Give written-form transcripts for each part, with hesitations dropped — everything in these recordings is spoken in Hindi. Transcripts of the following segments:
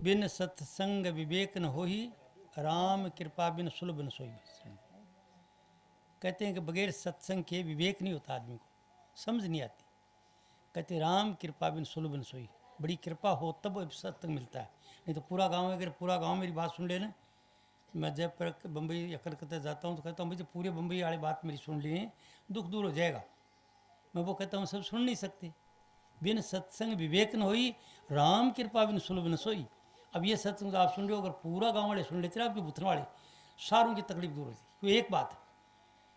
बिन सत्संग विवेक न होही, राम कृपा बिन सुलभ न सोई। कहते हैं कि बगैर सत्संग के विवेक नहीं होता, आदमी को समझ नहीं आती। कहते राम कृपा बिन सुलभ न सोई, बड़ी कृपा हो तब सत्संग मिलता है, नहीं तो पूरा गांव, अगर पूरा गांव मेरी बात सुन ले ना, मैं जब पर बम्बई या कलकत्ता जाता हूँ तो कहता हूँ भाई, जो पूरे बम्बई वाली बात मेरी सुन ली है, दुख दूर हो जाएगा। मैं वो कहता हूँ सब सुन नहीं सकते। बिन सत्संग विवेक न होई, राम कृपा बिन सुलभ न सोई। अब ये सत्संग आप सुन रहे हो, अगर पूरा गांव वाले सुन लेते ना, आपके बुथन वाले सारों की तकलीफ दूर होती। क्योंकि एक बात है,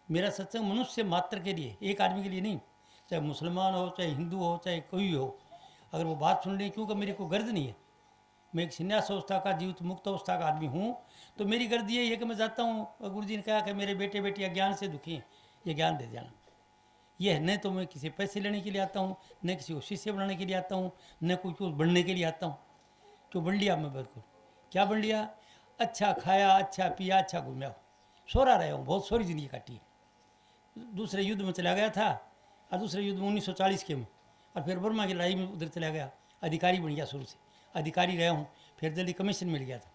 मेरा सत्संग मनुष्य मात्र के लिए, एक आदमी के लिए नहीं, चाहे मुसलमान हो, चाहे हिंदू हो, चाहे कोई हो, अगर वो बात सुन ले, क्योंकि मेरी कोई गर्ज नहीं है, मैं एक संन्यास अवस्था का, जीवित मुक्त अवस्था का आदमी हूँ, तो मेरी गर्ज ये है कि मैं जाता हूँ, गुरु जी ने कहा कि मेरे बेटे बेटी अज्ञान से दुखी हैं, ये ज्ञान दे जाना। ये है, न तो मैं किसी पैसे लेने के लिए आता हूँ, न किसी को शिष्य बनाने के लिए आता हूँ, न कोई कुछ बनने के लिए आता हूँ। क्यों बन लिया मैं? बिल्कुल क्या बन लिया? अच्छा खाया, अच्छा पिया, अच्छा घूमया, सोरा रहा हूँ, बहुत सोरी जिंदगी काटी है। दूसरे युद्ध में चला गया था, और दूसरे युद्ध में 1940 के में, और फिर बर्मा की लड़ाई में उधर चला गया, अधिकारी बन गया, शुरू से अधिकारी रहा हूँ, फिर जल्दी कमीशन मिल गया था।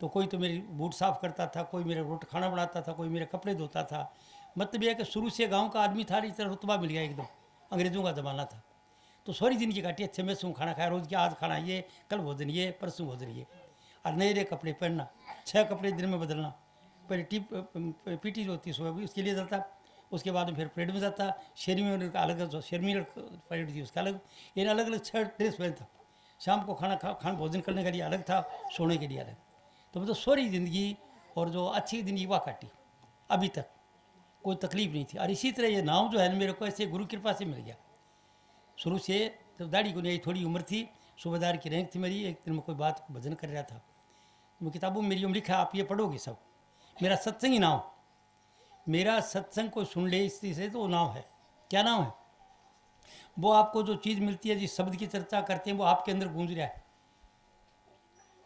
तो कोई तो मेरी बूट साफ करता था, कोई मेरे रोटी खाना बनाता था, कोई मेरे कपड़े धोता था। मतलब यह है कि शुरू से गांव का आदमी था, इस तरह रुतबा मिल गया एकदम, अंग्रेज़ों का ज़माना था। तो सारी जिंदगी काटी, अच्छे में सूँ खाना खाया, रोज़ की आज खाना ये, कल भोजन ये, परसों भोजन ये, और नए नए कपड़े पहनना, 6 कपड़े दिन में बदलना। पहले पीटी जो होती सुबह भी उसके लिए जाता, उसके बाद में फिर परेड में जाता, शेरमी में अलग, जो शेरमी परेड थी उसका अलग, यानी अलग अलग 6 ड्रेस पहनता। शाम को खाना भोजन करने के लिए अलग था, सोने के लिए अलग। तो मतलब सारी ज़िंदगी और जो अच्छी ज़िंदगी वह काटी, अभी तक कोई तकलीफ नहीं थी। और इसी तरह ये नाम जो है ना, मेरे को ऐसे गुरु कृपा से मिल गया। शुरू से तो दाढ़ी को नहीं, थोड़ी उम्र थी, सूबेदार की रैंक थी मेरी। एक दिन मैं कोई बात भजन कर रहा था, मैं किताबों में मेरी उम्र लिखा, आप ये पढ़ोगे सब, मेरा सत्संग ही नाम, मेरा सत्संग को सुन ले इस से तो वो नाम है। क्या नाम है? वो आपको जो चीज़ मिलती है, जिस शब्द की चर्चा करते हैं, वो आपके अंदर गूंज रहा है।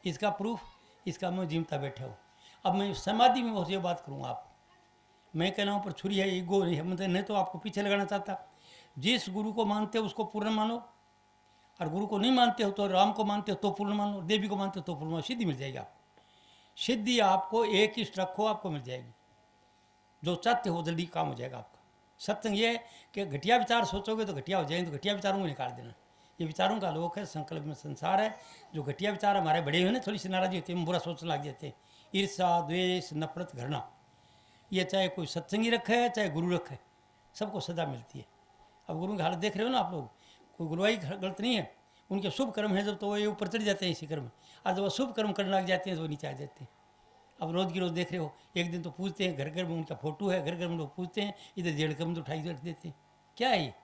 इसका प्रूफ, इसका मैं जिमता बैठा हूँ। अब मैं समाधि में ये बात करूँगा आप, मैं कह रहा हूँ पर छुरी है, ईगो नहीं है, मतलब नहीं तो आपको पीछे लगाना चाहता। जिस गुरु को मानते हो उसको पूर्ण मानो, और गुरु को नहीं मानते हो तो राम को मानते हो तो पूर्ण मानो, देवी को मानते हो तो पूर्ण मानो, सिद्धि मिल जाएगी आपको। सिद्धि आपको एक इष्ट रखो, आपको मिल जाएगी, जो चाहते हो जल्दी काम हो जाएगा आपका। सत्संग ये है कि घटिया विचार सोचोगे तो घटिया हो जाएंगे, तो घटिया विचारों को निकाल देना। ये विचारों का लोक है, संकल्प में संसार है। जो घटिया विचार हमारे बड़े हुए ना, थोड़ी सी नाराजी होती है, हम बुरा सोचने लग जाते हैं, ईर्षा द्वेष नफरत घृणा, ये चाहे कोई सत्संगी रखे है चाहे गुरु रखे, सबको सजा मिलती है। अब गुरु की हालत देख रहे हो ना आप लोग, कोई गुरुवाई गलत नहीं है, उनके शुभ कर्म है जब, तो वो ये ऊपर चढ़ जाते हैं इसी कर्म, और जब वो शुभ कर्म करने लग जाते हैं तो वो नीचे आ जाते हैं। अब रोज़ की रोज़ देख रहे हो, एक दिन तो पूछते हैं, घर घर में उनका फोटो है, घर घर में लोग पूछते हैं, इधर जेड़ कर्म तो उठाई रख देते हैं। क्या है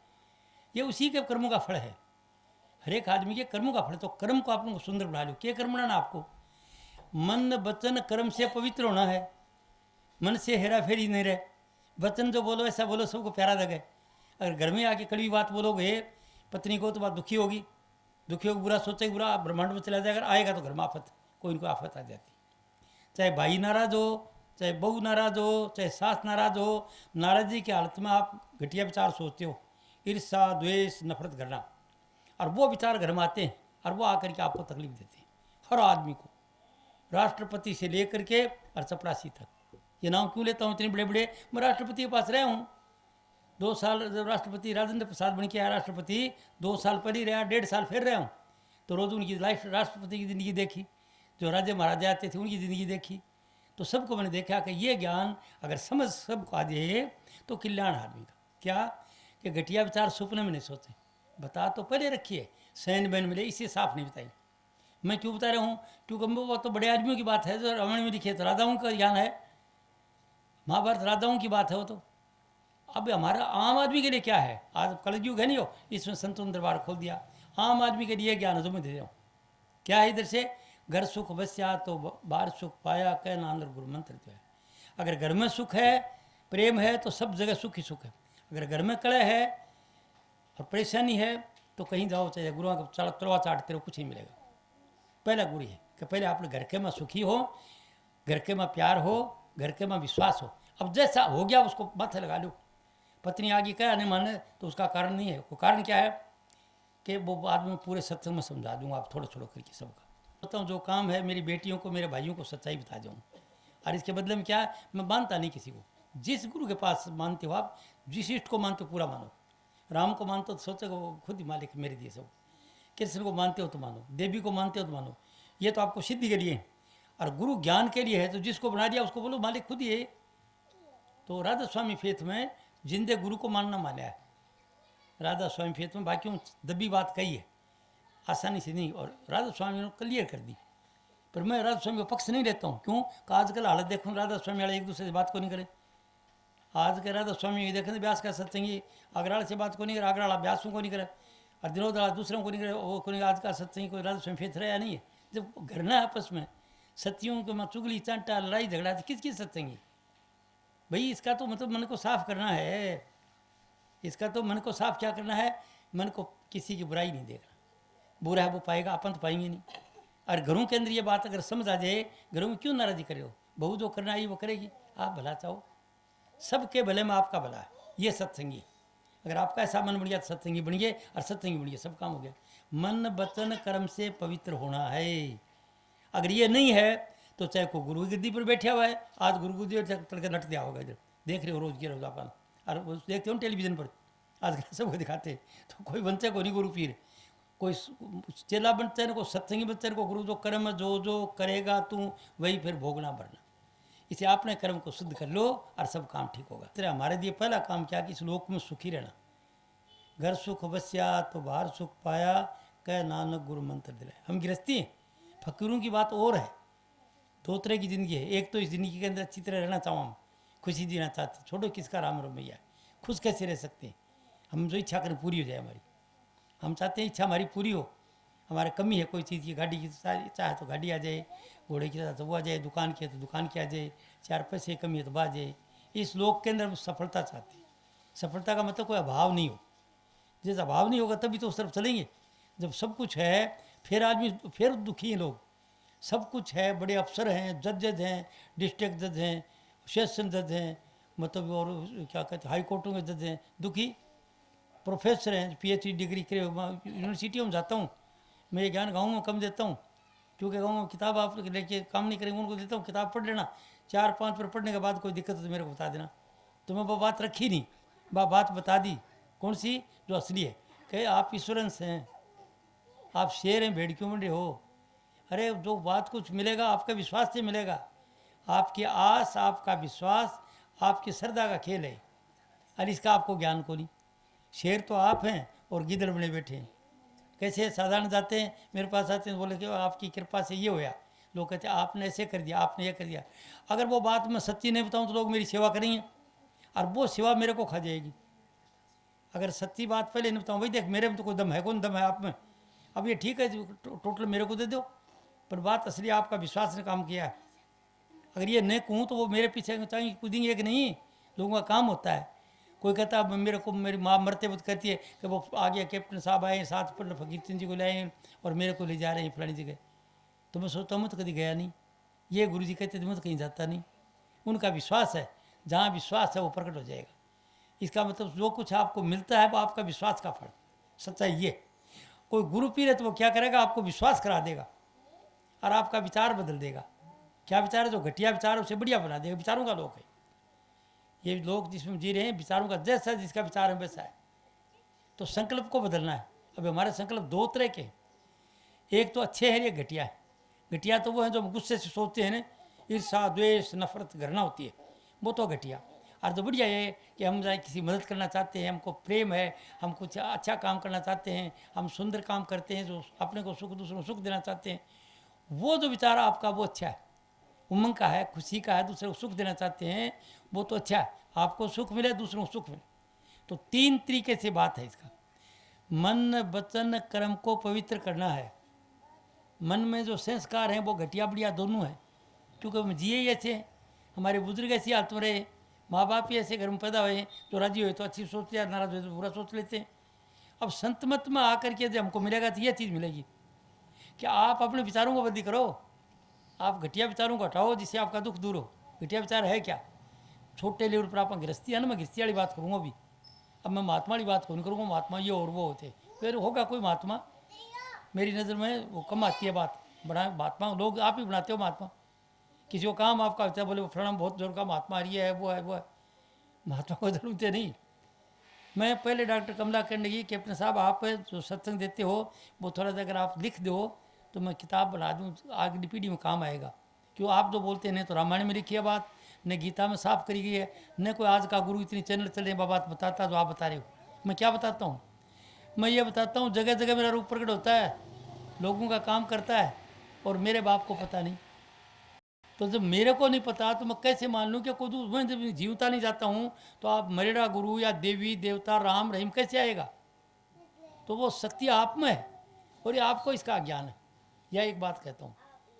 ये उसी के कर्मों का फल है, हर एक आदमी के कर्मों का फल। तो कर्म को आप लोग सुंदर बना लो, क्या कर्म बनाना आपको? मन वचन कर्म से पवित्र होना है, मन से हेरा फेरी नहीं रहे। वचन जो बोलो ऐसा बोलो सबको प्यारा लगे। अगर घर में आके कड़वी बात बोलोगे पत्नी को तो बात दुखी होगी, दुखी होगी, बुरा सोचेगी, बुरा ब्रह्मांड में चला जाएगा, आएगा तो घर में आफत, कोई इनको आफत आ जाती। चाहे भाई नाराज हो, चाहे बहू नाराज हो, चाहे सास नाराज हो, नाराजगी की हालत में आप घटिया विचार सोचते हो, ईर्षा द्वेष नफरत करना, और वो विचार घर में आते हैं और वो आकर के आपको तकलीफ देते हैं, हर आदमी को, राष्ट्रपति से लेकर के और चपरासी तक। ये नाम क्यों लेता हूँ इतने बड़े बड़े? मैं राष्ट्रपति के पास रहा हूँ 2 साल, जब राष्ट्रपति राजेंद्र प्रसाद बन के आया राष्ट्रपति, 2 साल पहले रहा, 1.5 साल फिर रहा हूँ। तो रोज़ उनकी लाइफ, राष्ट्रपति की ज़िंदगी देखी, जो राजे महाराजा आते थे उनकी ज़िंदगी देखी, तो सबको मैंने देखा कि ये ज्ञान अगर समझ सबको आ जाए तो कल्याण आदमी का। क्या कि घटिया विचार सपने में नहीं सोचे, बता तो पहले रखिए, सैन बैन मिले, इसे साफ नहीं बताई। मैं क्यों बता रहा हूँ? क्योंकि वो तो बड़े आदमियों की बात है, जो रामायण में लिखे, तो राजाओं का ज्ञान है, महाभारत राजाओं की बात है वो तो। अब हमारा आम आदमी के लिए क्या है? आज कलयुग है नहीं हो, इसमें संतों दरबार खोल दिया, आम आदमी के लिए ज्ञान है जो मैं दे रहा हूँ। क्या है? इधर से घर सुख बस्या तो बाहर सुख पाया, कह नांदर गुरु मंत्र जो है। अगर घर में सुख है, प्रेम है, तो सब जगह सुख ही सुख है। अगर घर में कलह है और परेशानी है तो कहीं जाओ, चाहे गुरुओं का तलवा चाटते रहो, कुछ नहीं मिलेगा। पहला गुरु है कि पहले आप घर के में सुखी हो, घर के में प्यार हो, घर के में विश्वास हो। अब जैसा हो गया उसको माथे लगा लो। पत्नी आगे क्या नहीं माने तो उसका कारण नहीं है, वो कारण क्या है कि वो बाद में पूरे सत्संग में समझा दूंगा, आप थोड़ा थोड़ा करके सबका। सोचता हूँ जो काम है मेरी बेटियों को मेरे भाइयों को सच्चाई बता जाऊँ, और इसके बदले में क्या है, मैं मानता नहीं किसी को। जिस गुरु के पास मानते हो आप, जिस इष्ट को मानते हो पूरा मानो। राम को मानते हो तो सोचो वो खुद ही मालिक मेरे दिए सब। कृष्ण को मानते हो तो मानो, देवी को मानते हो तो मानो। ये तो आपको सिद्धि के लिए है, और गुरु ज्ञान के लिए है। तो जिसको बना दिया उसको बोलो मालिक खुद ही है। तो राधा स्वामी फेथ में जिंदे गुरु को मानना माना है राधा स्वामी फेथ में। बाकी दबी बात कही है, आसानी से नहीं, और राधा स्वामी ने क्लियर कर दी। पर मैं राधा स्वामी का पक्ष नहीं लेता हूँ। क्यों? आजकल हालत देखूँ, राधा स्वामी वाले एक दूसरे से बात को नहीं करे। आज के राधा स्वामी देखें व्यास का सत्संगी अगराड़ से बात को नहीं करे, अगराड़ा व्यासों को नहीं करे, और दिनों दूसरों को नहीं करे। वो कोई आज का सत्संगी कोई राधा स्वामी फेथ रहा नहीं है। जब घरना है आपस में सत्यों के में चुगली चांटा लड़ाई झगड़ा, किस किस सत्संगी भाई? इसका तो मतलब मन को साफ करना है। इसका तो मन को साफ क्या करना है? मन को किसी की बुराई नहीं देखना। बुरा है वो पाएगा, अपन तो पाएंगे नहीं। और घरों के अंदर ये बात अगर समझ आ जाए, घरों में क्यों नाराजी करे हो? बहू जो करना आई वो करेगी, आप भला चाहो, सबके भले में आपका भला है। ये सत्संगी, अगर आपका ऐसा मन बन गया तो सत्संगी बन गए, और सत्संगी बन गए सब काम हो गया। मन वचन कर्म से पवित्र होना है। अगर ये नहीं है तो चाहे को गुरु की गद्दी पर बैठा हुआ है, आज गुरु गद्दी तड़के लट दिया होगा इधर, देख रहे हो रोज के रोज अपन, और देखते हो टेलीविजन पर आज सबको दिखाते। तो कोई बनते को नहीं गुरु पीर, कोई चेला बनते हैं, कोई सत्संगी बनते हैं, को गुरु जो कर्म जो जो करेगा तू वही फिर भोगना भरना। इसे आपने कर्म को शुद्ध कर लो और सब काम ठीक होगा। तेरा हमारे लिए पहला काम क्या कि इस लोक में सुखी रहना। घर सुख बस्या तो बाहर सुख पाया, कह नानक गुरु मंत्र दिलाए। हम गृहस्थी हैं, फकीरों की बात और है। दो तरह की ज़िंदगी है। एक तो इस ज़िंदगी के अंदर अच्छी तरह रहना चाहूँ, हम खुशी जीना चाहते, छोड़ो किसका राम रमैया, खुश कैसे रह सकते हैं? हम जो इच्छा करें पूरी हो जाए हमारी। हम चाहते हैं इच्छा हमारी पूरी हो। हमारे कमी है कोई चीज़ की, गाड़ी की चाहे तो गाड़ी आ जाए, घोड़े की चाहे तो वो आ जाए, दुकान की है तो दुकान की आ जाए, चार पैसे की कमी है तो आ जाए। इस लोक के अंदर हम सफलता चाहते हैं। सफलता का मतलब कोई अभाव नहीं हो। जिस अभाव नहीं होगा तभी तो उस तरफ चलेंगे। जब सब कुछ है फिर आदमी, फिर दुखी हैं लोग। सब कुछ है, बड़े अफसर हैं, जज हैं, डिस्ट्रिक्ट जज हैं, सेशन जज हैं, मतलब और क्या कहते हैं हाई कोर्टों के जज हैं, दुखी। प्रोफेसर हैं, पीएचडी डिग्री करे, यूनिवर्सिटियों में जाता हूँ मैं। ये ज्ञान गाँव में कम देता हूँ, क्योंकि गाँव में किताब आप लेके काम नहीं करेंगे, उनको देता हूँ किताब पढ़ लेना, 4-5 पर पढ़ने के बाद कोई दिक्कत हो तो मेरे को बता देना। तो मैं वो बात रखी नहीं, बात बता दी। कौन सी? जो असली है। कहे आप ईश्वरंश हैं, आप शेर हैं, भेड़ क्यों बन हो? अरे जो बात कुछ मिलेगा आपका विश्वास से मिलेगा। आपकी आस, आपका विश्वास, आपकी श्रद्धा का खेल है, और इसका आपको ज्ञान को नहीं। शेर तो आप हैं और गिदड़ बने बैठे हैं। कैसे? साधारण जाते हैं मेरे पास आते हैं, बोले कि आपकी कृपा से ये होया। लोग कहते हैं आपने ऐसे कर दिया, आपने ये कर दिया। अगर वो बात मैं सच्ची नहीं बताऊं तो लोग मेरी सेवा करेंगे, और वो सेवा मेरे को खा जाएगी। अगर सच्ची बात पहले नहीं बताऊँ, भाई देख मेरे में तो कोई दम है, कौन दम है आप में, अब ये ठीक है टोटल मेरे को दे दो, पर बात असली आपका विश्वास ने काम किया है। अगर ये नहीं कहूँ तो वो मेरे पीछे चाहिए कूदेंगे कि नहीं। लोगों का काम होता है। कोई कहता है मेरे को, मेरी माँ मरते वक्त कहती है कि वो आ गया कैप्टन साहब आए साथ पर फकीर चंद जी को लाए और मेरे को ले जा रहे हैं फलानी जगह। तो मैं सोचता हूँ मैं तो कभी गया नहीं। ये गुरु जी कहते थे मैं तो कहीं जाता नहीं। उनका विश्वास है, जहाँ विश्वास है वो प्रकट हो जाएगा। इसका मतलब जो कुछ आपको मिलता है वो आपका विश्वास का फल। सच्चाई ये, कोई गुरु पीर है तो वो क्या करेगा, आपको विश्वास करा देगा और आपका विचार बदल देगा। क्या विचार है? जो घटिया विचार है उसे बढ़िया बना देगा। विचारों का लोक है ये। लोग जिसमें जी रहे हैं विचारों का, जैसा जिसका विचार है वैसा है। तो संकल्प को बदलना है। अब हमारे संकल्प दो तरह के, एक तो अच्छे हैं, एक घटिया है। घटिया तो वो है जो गुस्से से सोचते हैं ना, ईर्षा द्वेष नफरत घृणा होती है, वो तो घटिया। और जो बढ़िया है कि हम जाए किसी मदद करना चाहते हैं, हमको प्रेम है, हम कुछ अच्छा काम करना चाहते हैं, हम सुंदर काम करते हैं, जो अपने को सुख दूसरों को सुख देना चाहते हैं, वो जो विचार आपका वो अच्छा है, उमंग का है, खुशी का है, दूसरे को सुख देना चाहते हैं, वो तो अच्छा है। आपको सुख मिले, दूसरों को सुख मिले। तो 3 तरीके से बात है इसका। मन वचन कर्म को पवित्र करना है। मन में जो संस्कार हैं वो घटिया बढ़िया दोनों हैं, क्योंकि हम जिए ही ऐसे हैं। हमारे बुजुर्ग ऐसी हालत में रहे, माँ बाप ही ऐसे घर में पैदा हुए, जो राजी हुए तो अच्छी सोचते हैं, नाराज हुए तो बुरा सोच लेते हैं। अब संत मत में आकर के जब हमको मिलेगा तो ये चीज़ मिलेगी कि आप अपने विचारों को बदली करो, आप घटिया विचारों को हटाओ जिससे आपका दुख दूर हो। घटिया विचार है क्या? छोटे लेवल पर आप गृहस्थी है ना, मैं गृहस्थी वाली बात करूँगा अभी। अब मैं महात्मा वाली बात नहीं करूँगा, महात्मा ये और वो होते, फिर होगा कोई महात्मा, मेरी नज़र में वो कम आती है बात। बना महात्मा लोग आप ही बनाते हो महात्मा। किसी को काम आपका होता है, बोले वो फलाना बहुत जोर का महात्मा है, वो है वो है। महात्मा को जरूरत है नहीं। मैं पहले डॉक्टर कमला कहने लगी कि अपने साहब आप जो सत्संग देते हो वो थोड़ा सा अगर आप लिख दो तो मैं किताब बना दूँ, आगे पीढ़ी में काम आएगा। क्यों आप जो बोलते हैं, तो रामायण में लिखी है बात, न गीता में साफ करी गई है, न कोई आज का गुरु इतनी चैनल चले बात बताता जो आप बता रहे हो। मैं क्या बताता हूँ? मैं ये बताता हूँ जगह जगह मेरा रूप प्रकट होता है, लोगों का काम करता है, और मेरे बाप को पता नहीं। तो जब मेरे को नहीं पता तो मैं कैसे मान लूँ कि खुद मैं जब जीवता नहीं जाता हूँ तो आप मरेड़ा गुरु या देवी देवता राम रहीम कैसे आएगा? तो वो शक्ति आप में है और ये आपको इसका ज्ञान है। यह एक बात कहता हूँ,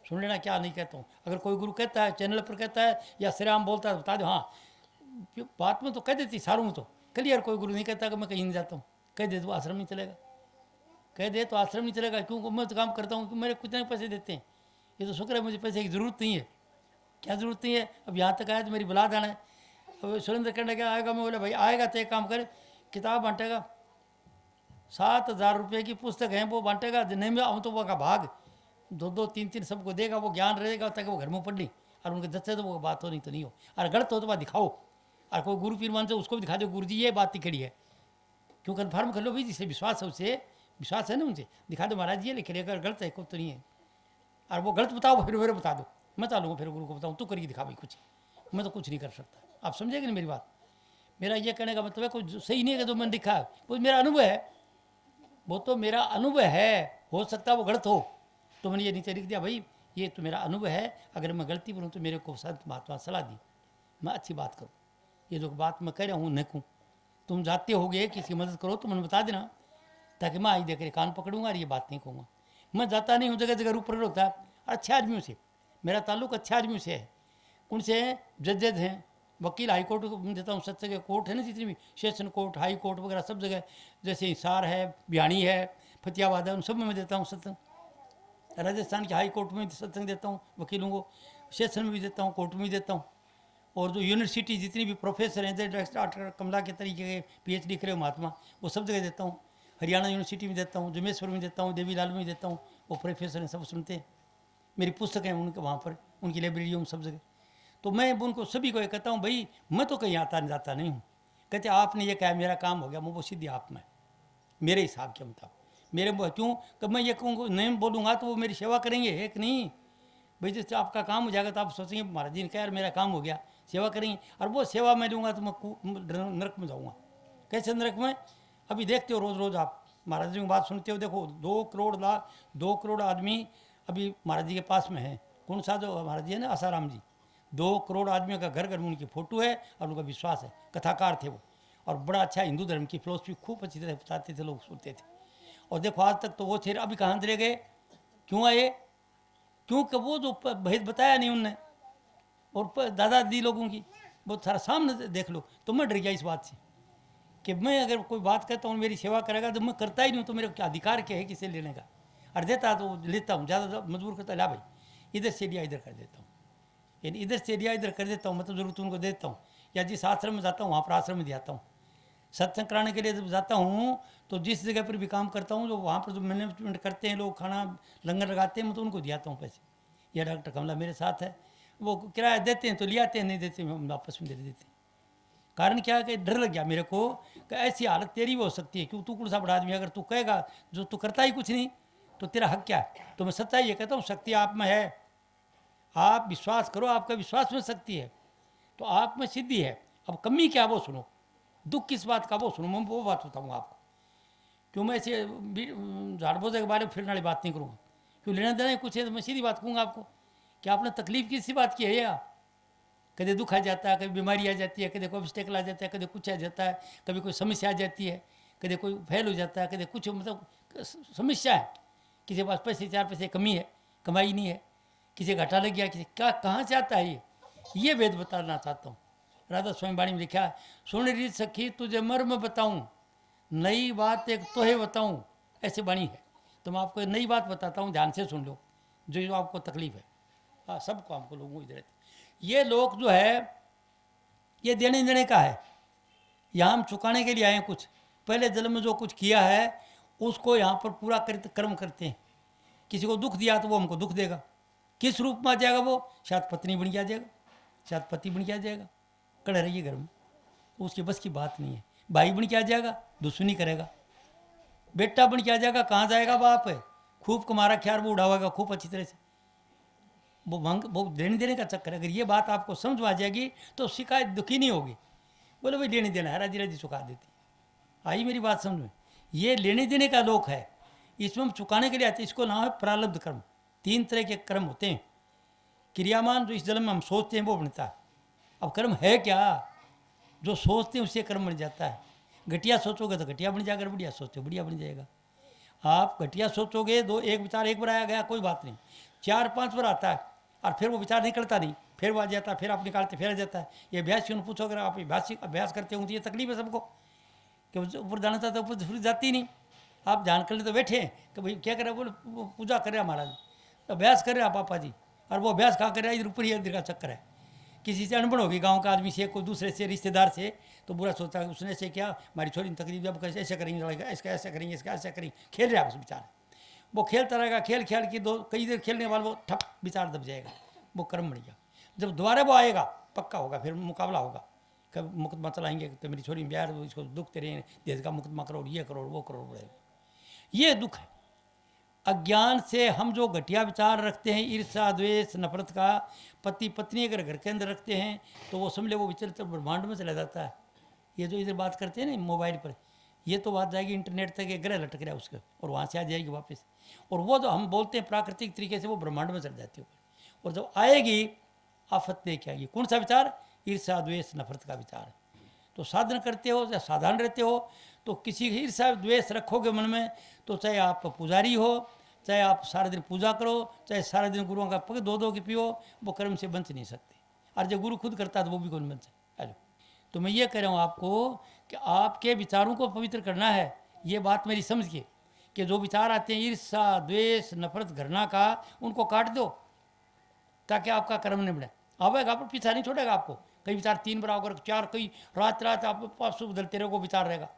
सुन लेना क्या नहीं कहता हूँ। अगर कोई गुरु कहता है चैनल पर कहता है या श्री राम बोलता है बता दो, हाँ बात में तो कह देती सारूँ तो क्लियर। कोई गुरु नहीं कहता कि मैं कहीं नहीं जाता हूँ, कह दे तो आश्रम नहीं चलेगा, कह दे तो आश्रम नहीं चलेगा। क्योंकि मैं तो काम करता हूँ कि मेरे कितने पैसे देते हैं, ये तो शुक्र है मुझे पैसे की ज़रूरत नहीं है। क्या ज़रूरत नहीं है? अब यहाँ तक आया तो मेरी बुला जाना है। अब सुरेंद्र कहने क्या आएगा? मैं बोले भाई आएगा तो एक काम करे, किताब बांटेगा, 7,000 रुपये की पुस्तक है वो बांटेगा। नहीं में आऊँ तो वो का भाग 2-2 3-3 सबको देगा, वो ज्ञान रहेगा ताकि वो घर में पढ़ ली। और उनके जच्चे तो वो बात हो नहीं तो नहीं हो, और गलत हो तो बात दिखाओ। और कोई गुरु पीर मान से उसको भी दिखा दो, गुरु जी ये बात खड़ी है, क्यों कन्फर्म कर लो भाई, जिससे विश्वास है उससे विश्वास है ना, उनसे दिखा दो महाराज जी ये लिख रहे, अगर गलत है कोई तो नहीं है। और वो गलत बताओ फिर मेरे बता दो, मैं चालूँगा फिर गुरु को बताऊँ, तू करके दिखा भाई कुछ, मैं तो कुछ नहीं कर सकता। आप समझेगे ना मेरी बात? मेरा ये कहने का मतलब है कुछ सही नहीं है कि जो मैंने लिखा है वो मेरा अनुभव है, वो तो मेरा अनुभव है, हो सकता है वो गलत हो, तो मैंने ये नीचे लिख दिया भाई ये तो मेरा अनुभव है, अगर मैं गलती करूँ तो मेरे को संत महात्मा सलाह दी, मैं अच्छी बात करूँ। ये जो बात मैं कह रहा हूँ न कहूँ, तुम जाते होगे किसी की मदद करो तो मैंने बता देना, ताकि मैं आई देकर कान पकड़ूंगा और ये बात नहीं कहूँगा। मैं जाता नहीं हूँ, जगह जगह रूप प्रकट होता है। अच्छे आदमियों से मेरा ताल्लुक अच्छे आदमियों से है, उनसे जज हैं, वकील हाई कोर्ट को देता हूँ, सत्संग कोर्ट है ना जितनी भी, सेशन कोर्ट हाई कोर्ट वगैरह सब जगह, जैसे हिसार है, बिहानी है, फतियाबाद है, उन सब में मैं देता हूँ सत्संग। राजस्थान के हाई कोर्ट में सत्संग देता हूँ वकीलों को, सेशन में भी देता हूँ, कोर्ट में भी देता हूँ। और जो यूनिवर्सिटी जितनी भी प्रोफेसर हैं डॉक्टर कमला के तरीके के PhD करे महात्मा, वो सब जगह देता हूँ। हरियाणा यूनिवर्सिटी में देता हूँ, जमेश्वर में देता हूँ, देवीलाल में देता हूँ, वो प्रोफेसर हैं सब सुनते हैं। मेरी पुस्तकें हैं उनके वहाँ पर, उनकी लाइब्रेरियों में सब जगह। तो मैं उनको सभी को ये कहता हूँ भाई मैं तो कहीं आता जाता नहीं हूँ। कहते आपने ये कहा मेरा काम हो गया, मैं वो सीधी आप में मेरे हिसाब के मुताबिक मेरे क्यों कब मैं ये कहूँ नहीं बोलूँगा तो वो मेरी सेवा करेंगे, एक नहीं भाई जैसे आपका काम हो जाएगा तो आप सोचेंगे महाराज जी ने कहा यार मेरा काम हो गया, सेवा करेंगे, और वो सेवा मैं लूँगा तो मैं नरक में जाऊँगा। कैसे नरक में? अभी देखते हो रोज़ रोज़ आप महाराज जी की बात सुनते हो, देखो 2 करोड़ आदमी अभी महाराज जी के पास में है। कौन सा जो महाराज जी है ना आसाराम जी, 2 करोड़ आदमियों का घर घर में उनकी फ़ोटो है और उनका विश्वास है। कथाकार थे वो, और बड़ा अच्छा हिंदू धर्म की फिलोसफी खूब अच्छी तरह बताते थे, लोग सुनते थे। और देखो आज तक तो वो थे, अभी कहाँ चले गए, क्यों आए? क्योंकि वो जो भेद बताया नहीं उनने, और दादा दी लोगों की वो सारा सामने देख लो। तो मैं डर गया इस बात से कि मैं अगर कोई बात कहता हूँ मेरी सेवा करेगा तो मैं करता ही नहीं हूँ, तो मेरे क्या अधिकार क्या है किसे लेने का? और देता तो लेता हूँ, ज़्यादा मजबूर करता ला भाई इधर से लिया इधर कर देता हूँ, यानी इधर से लिया इधर कर देता हूँ, मतलब ज़रूरत उनको देता हूँ। या जिस आश्रम में जाता हूँ वहाँ पर आश्रम में दियाता हूँ। सत्संग कराने के लिए जब जाता हूँ तो जिस जगह पर भी काम करता हूँ, जो वहाँ पर जो मैनेजमेंट करते हैं लोग, खाना लंगर लगाते हैं, मैं तो उनको दियाता हूँ पैसे। या डॉक्टर कमला मेरे साथ है, वो किराया देते हैं तो ले आते हैं, नहीं देते हम वापस में दे देते हैं। कारण क्या है कि डर लग गया मेरे को कि ऐसी हालत तेरी भी हो सकती है, क्यों तू कौन सा बड़ा आदमी, अगर तू कहेगा जो तू करता ही कुछ नहीं तो तेरा हक क्या है? तो मैं सच्चाई ये कहता हूँ शक्ति आप में है, आप विश्वास करो, आपका विश्वास में शक्ति है तो आप में सिद्धि है। अब कमी क्या वो सुनो, दुख किस बात का वो सुनो, मैं वो बात बताऊँगा आपको। क्यों मैं ऐसे झाड़ बोझे के बारे में फिरने वाली बात नहीं करूँगा, क्यों लेना देना कुछ है तो मैं सीधी बात कहूँगा आपको कि आपने तकलीफ किसी बात की है या कभी दुख आ जाता है, कभी बीमारी आ जाती है, कभी कोई ऑब्स्टेकल आ जाता है, कभी कुछ आ जाता है, कभी कोई समस्या आ जाती है, कभी कोई फेल हो जाता है, कभी कुछ मतलब समस्या है, किसी के पास पैसे 4 पैसे कमी है, कमाई नहीं है, किसी घाटा लग गया, किसी क्या कहाँ से आता है ये वेद बताना चाहता हूँ। राधा स्वामी वाणी में लिखा है, सुन री सखी तुझे मर्म बताऊँ, नई बात एक तो है बताऊँ, ऐसे वाणी है। तो मैं आपको नई बात बताता हूँ, ध्यान से सुन लो, जो आपको तकलीफ है। हाँ सबको हमको लोगों को इधर ये लोग जो है ये देने देने का है, यहाँ हम चुकाने के लिए आए हैं। कुछ पहले जन्म में जो कुछ किया है उसको यहाँ पर पूरा कर्म करते हैं। किसी को दुख दिया तो वो हमको दुख देगा। किस रूप में आ जाएगा वो? शायद पत्नी बन के आ जाएगा, शायद पति बन के आ जाएगा, कड़े रहिए घर में, उसके बस की बात नहीं है। भाई बन के आ जाएगा, दुश्मनी करेगा। बेटा बन के आ जाएगा, कहाँ जाएगा बाप है, खूब कमारा ख्याल वो उड़ावेगा खूब अच्छी तरह से। वो देने देने का चक्कर है। अगर ये बात आपको समझ में आ जाएगी तो शिकायत दुखी नहीं होगी। बोले भाई लेने देना है, राजी राजी चुका देती। आई मेरी बात समझ में? ये लेने देने का लोक है, इसमें हम चुकाने के लिए आते हैं। इसको नाम है प्रारब्ध कर्म। 3 तरह के कर्म होते हैं। क्रियामान जो इस जन्म में हम सोचते हैं वो बनता है। अब कर्म है क्या? जो सोचते हैं उससे कर्म बन जाता है। घटिया सोचोगे तो घटिया बन जाएगा, बढ़िया सोचो बढ़िया बन जाएगा। आप घटिया सोचोगे, एक विचार एक बार आया गया कोई बात नहीं, 4-5 बार आता है और फिर वो विचार निकलता नहीं, फिर वो आ जाता है, फिर आप निकालते फिर आ जाता है। ये अभ्यास क्यों पूछो, अगर आप अभ्यास करते हो तो ये तकलीफ है सबको कि ऊपर जाना चाहता है, ऊपर फिर जाती नहीं। आप जान कर ले तो बैठे हैं कि भाई क्या करे, बोले पूजा कर रहे हैं महाराज, अभ्यास कर रहे हैं पापा जी, और वो अभ्यास कहाँ कर रहा है? इधर ऊपर ही इधर का चक्कर है। किसी से अनबन होगी गांव का आदमी से, कोई दूसरे से रिश्तेदार से, तो बुरा सोचता है उसने से क्या हमारी छोरी तकलीफ, जब कैसे ऐसे करेंगे लड़ाई, इसका ऐसा करेंगे, इसका ऐसा करेंगे, खेल रहे आप उस विचार। वो खेलता रहेगा, खेल खेल के कई देर खेलने वाले वो ठप विचार दब जाएगा, वो कर्म बन गया। जब दोबारा वो आएगा पक्का होगा, फिर मुकाबला होगा, कब मुकदमा चलाएंगे तो मेरी छोरी ब्याह, इसको दुख तेरे देश का मुकदमा करो, ये करो वो करो, बढ़ेगा। ये दुख है। अज्ञान से हम जो घटिया विचार रखते हैं, ईर्ष्या द्वेष नफरत का, पति पत्नी अगर घर के अंदर रखते हैं तो वो समझ ले वो विचलित ब्रह्मांड में चला जाता है। ये जो इधर बात करते हैं ना मोबाइल पर, ये तो बात जाएगी इंटरनेट तक, एक ग्रह लटक रहा है उसके, और वहाँ से आ जाएगी वापस। और वो जो हम बोलते हैं प्राकृतिक तरीके से, वो ब्रह्मांड में चल जाती है ऊपर। और जब आएगी आफत लेके आएगी। कौन सा विचार? ईर्ष्या द्वेष नफरत का विचार। तो साधन करते हो या साधारण रहते हो तो किसी की ईर्ष्या द्वेष रखोगे मन में, तो चाहे आप पुजारी हो, चाहे आप सारा दिन पूजा करो, चाहे सारा दिन गुरुओं का पग दो कि पियो, वो कर्म से बच नहीं सकते। और जब गुरु खुद करता है तो वो भी कौन बन सकता। हेलो, तो मैं ये कह रहा हूँ आपको कि आपके विचारों को पवित्र करना है। ये बात मेरी समझ के कि जो विचार आते हैं ईर्ष्या द्वेष नफरत घृणा का, उनको काट दो ताकि आपका कर्म नहीं बढ़े। आवेगा पर पीछा नहीं छोड़ेगा आपको। कई विचार 3 बार अगर 4, कई रात रात आप पास बदलते रहोगे विचार रहेगा,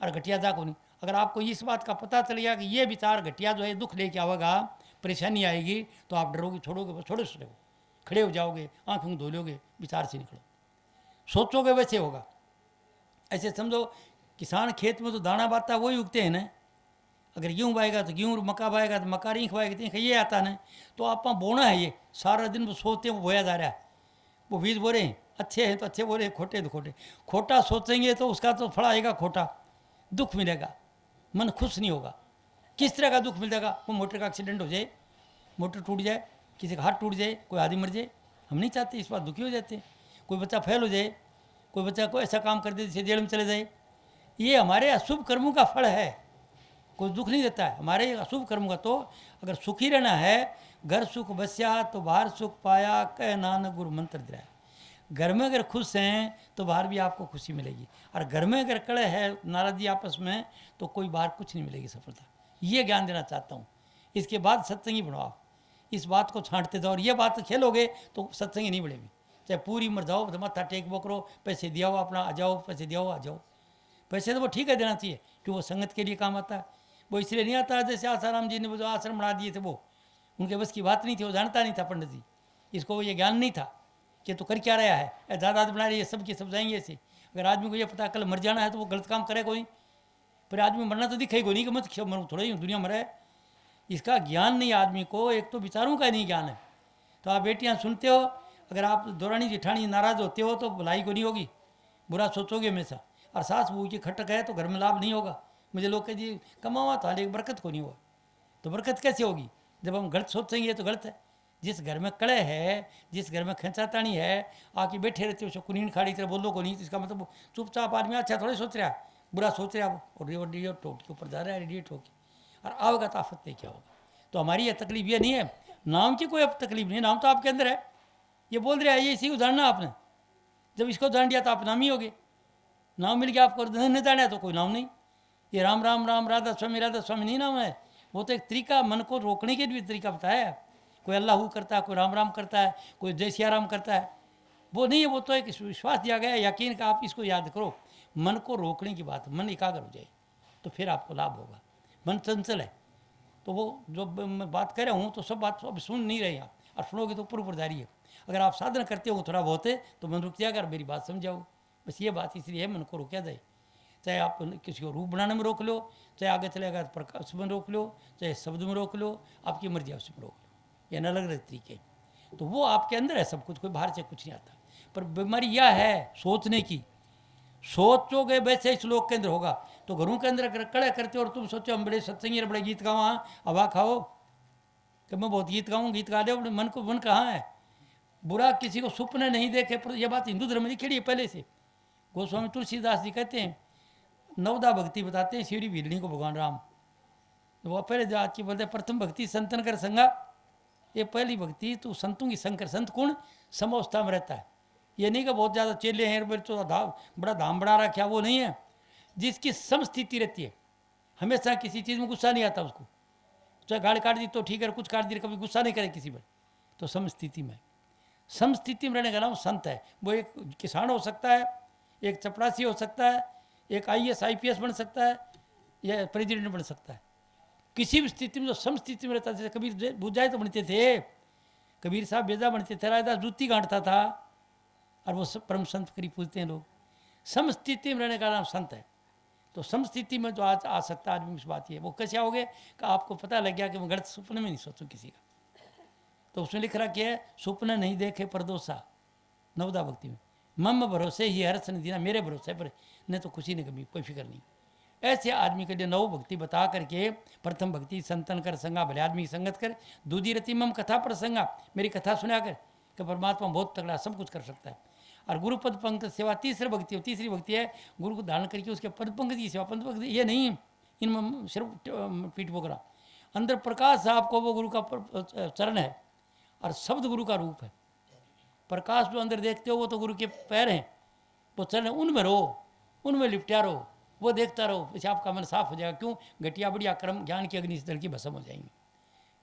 और घटिया जा को नहीं। अगर आपको इस बात का पता चल गया कि ये विचार घटिया जो है दुख लेके आवेगा, परेशानी आएगी, तो आप डरोगे, छोड़ोगे, छोड़ो छोड़ो, खड़े हो जाओगे, आँख धो लोगे, विचार से निकलो, सोचोगे वैसे होगा। ऐसे समझो किसान खेत में तो दाना बाता है वही उगते हैं ना। अगर गेहूँ बाएगा तो गेहूँ, मक्का बाएगा तो मक्का, रीख बाएगा तो ईख, ये आता ना। तो आप वहाँ बोना है, ये सारा दिन वो सोचते हैं वो बोया जा रहा है, वो बीज बो रहे हैं, अच्छे हैं तो अच्छे बो रहे हैं, खोटे तो खोटे। खोटा सोचेंगे तो उसका तो फल आएगा खोटा, दुख मिलेगा, मन खुश नहीं होगा। किस तरह का दुख मिलेगा? वो मोटर का एक्सीडेंट हो जाए, मोटर टूट जाए, किसी का हाथ टूट जाए, कोई आदमी मर जाए, हम नहीं चाहते, इस बात दुखी हो जाते हैं। कोई बच्चा फेल हो जाए, कोई बच्चा को ऐसा काम कर दे जिसे जेल में चले जाए, ये हमारे अशुभ कर्मों का फल है। कोई दुख नहीं देता है हमारे अशुभ कर्म का। तो अगर सुखी रहना है, घर सुख बस्या तो बाहर सुख पाया, कह नानक गुरु मंत्र दिलाया। घर में अगर खुश हैं तो बाहर भी आपको खुशी मिलेगी, और घर में अगर कड़े है नाराजी आपस में तो कोई बाहर कुछ नहीं मिलेगी सफलता। ये ज्ञान देना चाहता हूँ। इसके बाद सत्संगी बनाओ आप, इस बात को छांटते जाओ, और ये बात खेलोगे तो सत्संगी नहीं बढ़ेगी। चाहे पूरी मर जाओ तो मत्था टेक वो करो, पैसे दिया हो अपना, आ जाओ, पैसे दिया हो आ जाओ। पैसे तो वो ठीक है देना चाहिए कि वो संगत के लिए काम आता है, वो इसलिए नहीं आता जैसे आसाराम जी ने वो जो आश्रम बना दिए थे, वो उनके बस की बात नहीं थी, वो जानता नहीं था पंडित जी, इसको ये ज्ञान नहीं था कि तो कर क्या रहा है, दादा बना रही है, सब के सब जाएंगे ऐसे। अगर आदमी को ये पता कल मर जाना है तो वो गलत काम करे कोई, पर आदमी मरना तो दिखेगा नहीं कि मत क्यों मरूँ, थोड़ा ही दुनिया मरे। इसका ज्ञान नहीं आदमी को, एक तो विचारों का नहीं ज्ञान है। तो आप बेटियाँ सुनते हो, अगर आप दौरानी जेठानी नाराज़ होते हो तो भलाई को नहीं होगी, बुरा सोचोगे हमेशा। और सास बहू की खटक है तो घर में लाभ नहीं होगा। मुझे लोग कहे जी कमावा तो हाल एक बरकत को नहीं हुआ, तो बरकत कैसे होगी? जब हम गलत सोचेंगे तो गलत है। जिस घर में कड़े है, जिस घर में खिंचातानी है, आके बैठे रहते हो कुनीन खाड़ी तरह बोलो को नहीं, तो इसका मतलब चुपचाप आदमी अच्छा थोड़ी सोच रहा है, बुरा सोच रहा है वो, और रेडियो ठोक के ऊपर जा रहा है, रेडियो ठोक के, और आओगा तो आफत नहीं क्या होगा। तो हमारी यह तकलीफ ये नहीं है, नाम की कोई अब तकलीफ नहीं है, नाम तो आपके अंदर है। ये बोल रहे हैं ये इसी को जानना आपने, जब इसको जान दिया तो आप नाम ही होगे। नाम मिल गया आपको, नहीं जाना है तो कोई नाम नहीं। ये राम राम राम राधा स्वामी नहीं नाम है, वो तो एक तरीका, मन को रोकने के भी तरीका बताया है। कोई अल्लाह करता है, कोई राम राम करता है, कोई जय सिया राम करता है, वो नहीं है। वो तो एक विश्वास दिया गया है, यकीन का, आप इसको याद करो। मन को रोकने की बात, मन एकाग्र हो जाए तो फिर आपको लाभ होगा। मन चंचल है तो वो जो मैं बात कर रहा हूँ तो सब बात अभी सुन नहीं रहे आप, और सुनोगे तो ऊपर ऊपर जारी है। अगर आप साधन करते हो थोड़ा बहुत है तो मन रुक जाएगा और मेरी बात समझाओ। बस ये बात इसलिए है मन को रोका जाए। चाहे आप किसी को रूप बनाने में रोक लो, चाहे आगे चलेगा तो प्रकाश में रोक लो, चाहे शब्द में रोक लो, आपकी मर्जी है उसमें रोक लो। ये अलग अलग तरीके। तो वो आपके अंदर है सब कुछ, कोई बाहर से कुछ नहीं आता। पर बीमारी यह है सोचने की, सोचोगे वैसे इस लोक के अंदर होगा। तो घरों के अंदर अगर कड़े करते हो और तुम सोचो हम बड़े सत्संगी बड़े गीत गाओ, हवा खाओ कि मैं बहुत गीत गाऊँ, गीत गा दे, मन को मन कहाँ है। बुरा किसी को सुपने नहीं देखे, पर यह बात हिंदू धर्म में लिखी है पहले से। गोस्वामी तुलसीदास जी कहते हैं, नवदा भक्ति बताते हैं शिवरी भीलनी को भगवान राम। वो पहले जो आज की बोलते हैं प्रथम भक्ति संतन कर संगा, ये पहली भक्ति तो संतों की संकर, संत कौन समावस्था में रहता है। ये नहीं कि बहुत ज़्यादा चेले हैं तो बड़ा धाम बढ़ा रखा, वो नहीं है। जिसकी समस्थिति रहती है, हमेशा किसी चीज़ में गुस्सा नहीं आता उसको, चाहे गाड़ी काट दी तो ठीक है, कुछ काट दी कभी गुस्सा नहीं करे किसी पर, तो समस्थिति में, समस्थिति में रहने का नाम संत है। वो एक किसान हो सकता है, एक चपरासी हो सकता है, एक IAS IPS बन सकता है, या प्रेसिडेंट बन सकता है। किसी भी स्थिति में जो समस्थिति में रहता है। जैसे कबीर बुझाए तो बनते थे, कबीर साहब बेजा बनते थे, रायदास जूती गांठता था, और वो परम संत करीब पूछते हैं लोग। समस्थिति में रहने का नाम संत है। तो समस्थिति में जो आज आ सकता है आदमी, उस बात ये वो कैसे आओगे कि आपको पता लग गया कि मैं गलत सपने में नहीं सोचूं किसी का। तो उसमें लिख रहा क्या है, सुपने नहीं देखे परदोसा, नवदा भक्ति में, मम भरोसे ही हर सन दीना, मेरे भरोसे पर नहीं तो खुशी नहीं कभी, कोई फिक्र नहीं। ऐसे आदमी के लिए नव भक्ति बता करके, प्रथम भक्ति संतन कर संगा, भले आदमी की संगत कर, दूधी रति मम कथा प्रसंगा, मेरी कथा सुना कर कि परमात्मा बहुत तगड़ा सब कुछ कर सकता है। और गुरुपद पंकज सेवा तीसरी भक्ति, तीसरी भक्ति है गुरु को धारण करके उसके पद पंकज की सेवा। पद पंकज ये नहीं इन सिर्फ पीठ पोकरा, अंदर प्रकाश आपको वो गुरु का चरण है, और शब्द गुरु का रूप है। प्रकाश जो अंदर देखते हो वो तो गुरु के पैर हैं, वो चरण, उनमें रहो, उनमें लिपटा रहो, वो देखता रहो, इससे आपका मन साफ हो जाएगा। क्यों, घटिया बढ़िया कर्म ज्ञान की अग्नि से जल की भस्म हो जाएंगे।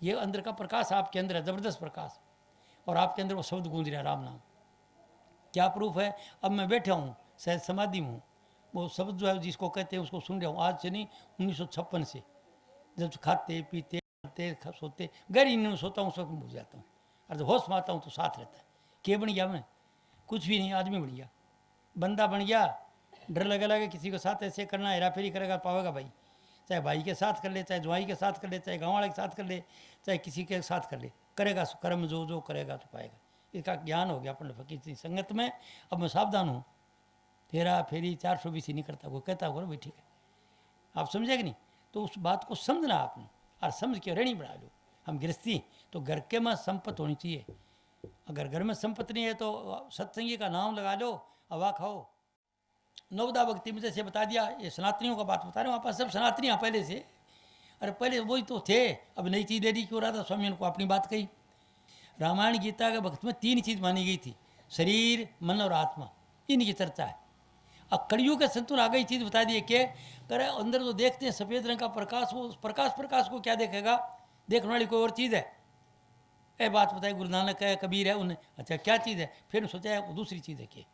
ये अंदर का प्रकाश आपके अंदर है, जबरदस्त प्रकाश, और आपके अंदर वो शब्द गूंज रहा है, राम नाम। क्या प्रूफ है, अब मैं बैठा हूँ शायद समाधि में हूँ, वो शब्द जो है जिसको कहते हैं उसको सुन रहा हूँ, आज से नहीं 1956 से, जब खाते पीते सोते, गहरी नींद में सोता हूँ, उस वक्त भूल जाता हूँ, और जब होश में आता हूँ तो साथ रहता है। क्या बन गया मैं, कुछ भी नहीं, आदमी बन गया, बंदा बन गया। डर लगे किसी के साथ ऐसे करना, हेरा फेरी करेगा पावेगा भाई, चाहे भाई के साथ कर ले, चाहे ज्वाई के साथ कर ले, चाहे गाँव वाले के साथ कर ले, चाहे किसी के साथ कर ले, करेगा कर्म जो जो करेगा तो पाएगा। इसका ज्ञान हो गया अपन फकीर की संगत में। अब मैं सावधान हूँ, हेरा फेरी 420 नहीं करता, कोई कहता होगा भाई ठीक है, आप समझे कि नहीं। तो उस बात को समझना आपने, और समझ के रेणी बना लो। हम गृहस्थी तो घर के में संपत्ति होनी चाहिए, अगर घर में संपत्ति नहीं है तो सत्संगी का नाम लगा लो, हवा खाओ। नवदा भक्ति में जैसे बता दिया, ये सनातनियों का बात बता रहे हैं, वहाँ पर सब सनातनी हैं पहले से, अरे पहले वही तो थे, अब नई चीज़ दे दी। क्यों राधा स्वामी को अपनी बात कही। रामायण गीता के वक्त में 3 चीज़ मानी गई थी, शरीर मन और आत्मा, इनकी चर्चा है। अब कड़ियों के संतुन आ गई चीज़ बता दिए कि करे अंदर जो देखते हैं सफ़ेद रंग का प्रकाश, वो प्रकाश को क्या देखेगा, देखने वाली कोई और चीज़ है। ए बात बताई गुरु नानक है, कबीर है, उन्हें अच्छा क्या चीज़ है, फिर सोचा वो दूसरी चीज़ है कि,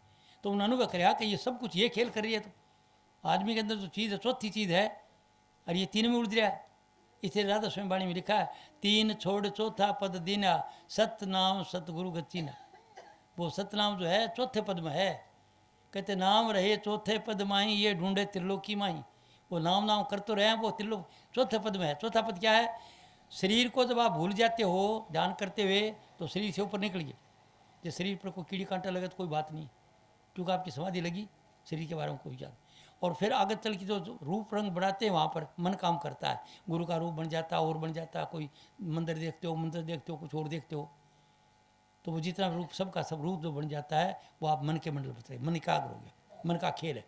तो उन्होंने अनुभव कराया कि ये सब कुछ ये खेल कर रही है। तो आदमी के अंदर जो चीज़ है, चौथी चीज़ है, और ये 3 में उड़ रहा है। इसे राधा स्वयं वाणी में लिखा है, 3 छोड़ चौथा पद दीना, सतनाम सतगुरु गच्चीना। वो सतनाम जो है चौथे पद में है, कहते नाम रहे चौथे पद माही, ये ढूंढे त्रिलोकी माही। वो नाम कर तो रहे हैं, वो त्रिलोक चौथे पद में है। चौथा पद क्या है, शरीर को जब आप भूल जाते हो ध्यान करते हुए तो शरीर से ऊपर निकलिए। जब शरीर पर कोई कीड़ी कांटा लगे तो कोई बात नहीं, क्योंकि आपकी समाधि लगी, शरीर के बारे में कोई याद। और फिर आगे चल के जो रूप रंग बढ़ाते हैं वहाँ पर मन काम करता है, गुरु का रूप बन जाता है और बन जाता है। कोई मंदिर देखते हो, कुछ और देखते हो, तो वो जितना रूप सबका सब रूप जो बन जाता है वो आप मन के मंडल बता, मन एकाग्र हो गया। मन का खेल है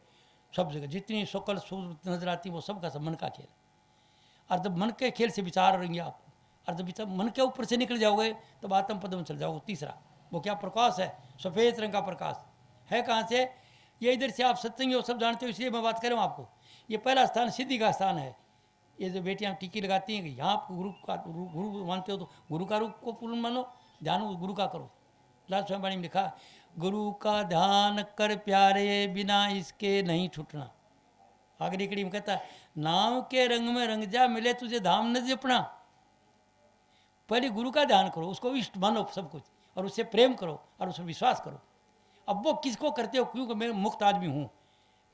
सब जगह, जितनी शकल सूरत नजर आती है वो सबका सब मन का खेल है। और जब मन के खेल से विचार रहेंगे आप, और जब मन के ऊपर से निकल जाओगे तब आत्म पद में चल जाओगे। तीसरा वो क्या प्रकाश है, सफ़ेद रंग का प्रकाश है। कहाँ से, ये इधर से आप सत्संगी हो, सब जानते हो, इसलिए मैं बात कर रहा हूँ आपको। ये पहला स्थान सिद्धि का स्थान है। ये जो बेटियाँ टिक्की लगाती हैं कि यहाँ आप गुरु मानते हो तो गुरु का रूप को पूर्ण मानो, ध्यान गुरु का करो। लाल स्वयं वाणी में लिखा, गुरु का ध्यान कर प्यारे, बिना इसके नहीं छूटना। आगरी कड़ी में कहता है, नाम के रंग में रंग जा, मिले तुझे धाम न जपना। पहले गुरु का ध्यान करो, उसको इष्ट मानो सब कुछ, और उससे प्रेम करो और उस पर विश्वास करो। अब वो किसको करते हो, क्योंकि मैं मुक्त आदमी हूँ,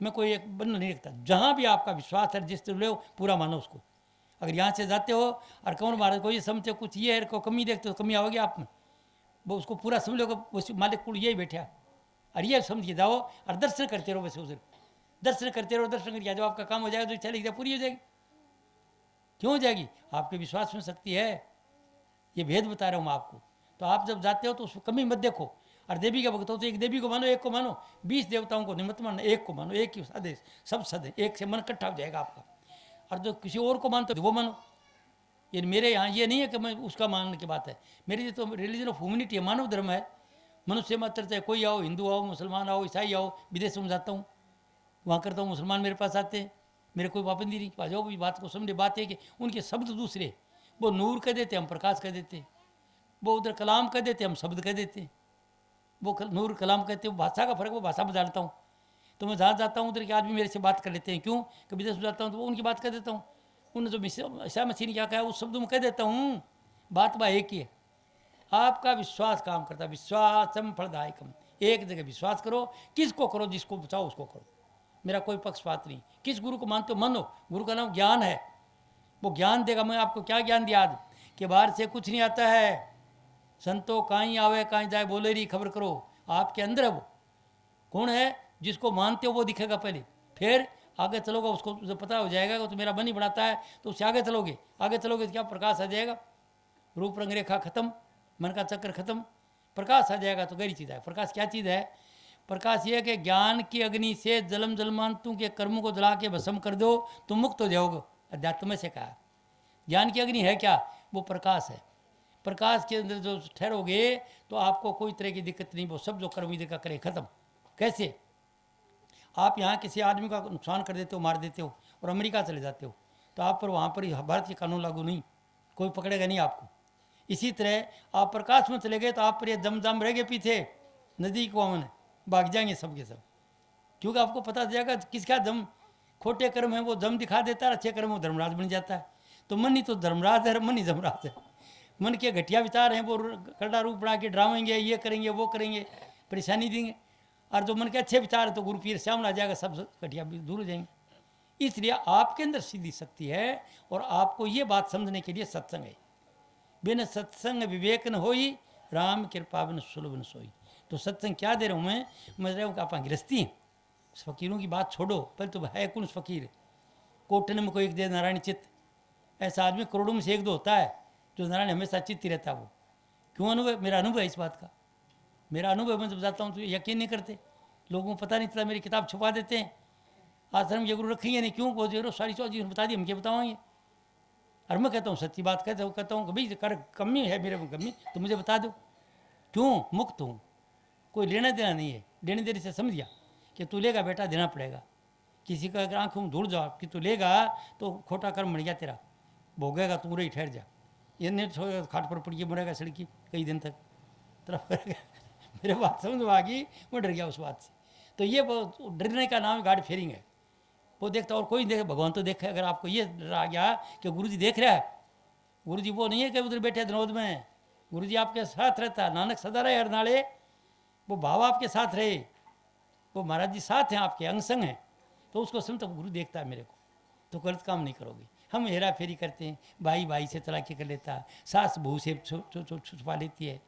मैं कोई एक बंधन नहीं रखता। जहाँ भी आपका विश्वास है, जिस ले पूरा मानो उसको। अगर यहाँ से जाते हो और कौन महाराज को ये समझते हो कुछ ये है, को कमी देखते हो, कमी आओगी आप में, वो उसको पूरा समझ लो, उस मालिक कुल यही बैठा, और ये समझ के जाओ और दर्शन करते रहो। वैसे उधर दर्शन करते रहो, दर्शन करके जब आपका काम हो जाएगा तो चलेगी जाए, पूरी हो जाएगी। क्यों हो जाएगी? आपके विश्वास में शक्ति है, ये भेद बता रहा हूँ मैं आपको। तो आप जब जाते हो तो उसको कमी मत देखो। और देवी का भक्त हो तो एक देवी को मानो, एक को मानो, 20 देवताओं को नहीं मत मानो, एक को मानो, एक ही साधे, सब सदे, एक से मन इकट्ठा हो जाएगा आपका। और जो किसी और को मानते हो वो मानो। ये मेरे यहाँ ये नहीं है कि मैं उसका मानने की बात है, मेरी तो रिलीजन ऑफ ह्यूमैनिटी है, मानव धर्म है। मनुष्य मात्र चाहे कोई आओ, हिंदू आओ, मुसलमान आओ, ईसाई आओ, विदेश में जाता हूँ वहाँ करता हूँ, मुसलमान मेरे पास आते हैं, मेरे कोई पाबंदी नहीं, आ जाओ भी, बात को समझे। बात है कि उनके शब्द दूसरे, वो नूर कह देते, हम प्रकाश कह देते, वो उधर कलाम कह देते, हम शब्द कह देते। वो नूर कलाम कहते हैं, भाषा का फर्क, वो भाषा बदलता हूँ। तो मैं जहाँ जाता हूँ उधर के आदमी मेरे से बात कर लेते हैं, क्यों? कभी विदेश में जाता हूँ तो वो उनकी बात कर देता हूँ, उन्होंने जो ईसा मसीह ने क्या कहा उस शब्द में कह देता हूँ। बात बा एक ही है, आपका विश्वास काम करता है। विश्वासम फलदायकम, एक जगह विश्वास करो, किसको करो, जिसको बचाओ उसको करो, मेरा कोई पक्षपात नहीं। किस गुरु को मानते हो मानो, गुरु का नाम ज्ञान है, वो ज्ञान देगा। मैं आपको क्या ज्ञान दिया आज कि बाहर से कुछ नहीं आता है, संतो कहीं आवे कहीं जाए, बोले रही खबर करो, आपके अंदर है। वो कौन है? जिसको मानते हो वो दिखेगा पहले, फिर आगे चलोगे उसको जो पता हो जाएगा तो मेरा मन ही बढ़ाता है, तो उससे आगे चलोगे, आगे चलोगे तो क्या प्रकाश आ जाएगा, रूप रंग रेखा खत्म, मन का चक्कर खत्म, प्रकाश आ जाएगा। तो गहरी चीज़ है प्रकाश। क्या चीज़ है प्रकाश? ये है कि ज्ञान की अग्नि से जलम जलमांतु के कर्मों को जला के भस्म कर दो, तुम मुक्त हो जाओगे। अध्यात्म से कहा, ज्ञान की अग्नि है क्या? वो प्रकाश है। प्रकाश के अंदर जो ठहरोगे तो आपको कोई तरह की दिक्कत नहीं, वो सब जो कर्म विधि का करे खत्म। कैसे? आप यहाँ किसी आदमी का नुकसान कर देते हो, मार देते हो, और अमेरिका चले जाते हो, तो आप पर वहाँ पर भारत के कानून लागू नहीं, कोई पकड़ेगा नहीं आपको। इसी तरह आप प्रकाश में चले गए तो आप पर ये जम रह गए पीछे, नदी को अमन भाग जाएंगे सबके सब, क्योंकि आपको पता चल जाएगा किसका जम खोटे कर्म है वो जम दिखा देता है, अच्छे कर्म वो धर्मराज बन जाता है। तो मन ही तो धर्मराज है, मन ही धर्मराज है। मन के घटिया विचार हैं वो कड़ा रूप बना के ड्रामेंगे, ये करेंगे वो करेंगे, परेशानी देंगे। और जो मन के अच्छे विचार है तो गुरु पीर श्याम आ जाएगा, सब घटिया दूर हो जाएंगे। इसलिए आपके अंदर सीधी शक्ति है, और आपको ये बात समझने के लिए सत्संग है। बिन सत्संग विवेक न होई, राम कृपा बिन सुलभ न सोई। तो सत्संग क्या दे रहा हूँ मैं रहा हूँ कि आप गृहस्थी हैं, फकीरों की बात छोड़ो, पहले तो है कौन फकीर? कोटने में कोई एक दे नारायण चित्त, ऐसा आदमी करोड़ों में से एक दो होता है जो नारायण हमेशा चित्त ही रहता है। वो क्यों? अनुभव, मेरा अनुभव है इस बात का, मेरा अनुभव। मैं जब जाता हूँ तो यकीन नहीं करते, लोगों को पता नहीं चला, मेरी किताब छुपा देते हैं, आश्रम ये गुरु रखेंगे नहीं, क्यों? वो जो सारी चौधरी बता दी, हम क्या बताओगे? और मैं कहता हूँ सच्ची बात कहता हूँ कि भाई कर कमी है मेरे में कमी, तो मुझे बता दो, क्यों? मुक्त हूँ, कोई लेना देना नहीं है। लेने देने से समझ गया कि तू लेगा बेटा, देना पड़ेगा। किसी का अगर आँखों में धूल जाओ कि तू लेगा तो खोटा कर्म मर गया तेरा, भोगेगा, तू रही ठहर जा। ये नहीं छोड़ेगा खाट पर पड़िए मरेगा सड़की कई दिन तक, तरफ मेरे बात समझ में आ गई, मैं डर गया उस बात से। तो ये डरने का नाम गार्ड फेयरिंग है। वो देखता और कोई देखे, भगवान तो देखे। अगर आपको ये डर आ गया कि गुरु जी देख रहा है, गुरु जी वो नहीं है कि उधर बैठे धनोद में, गुरु जी आपके साथ रहता है। नानक सदा रहे हर नाले, वो भाव आपके साथ रहे, वो महाराज जी साथ हैं आपके, अंग संग हैं। तो उसको समझ, तो गुरु देखता है मेरे को, तो गलत काम नहीं करोगे। हम हेरा फेरी करते हैं, भाई भाई से तलाकी कर लेता है, सास बहू से छुपा लेती है,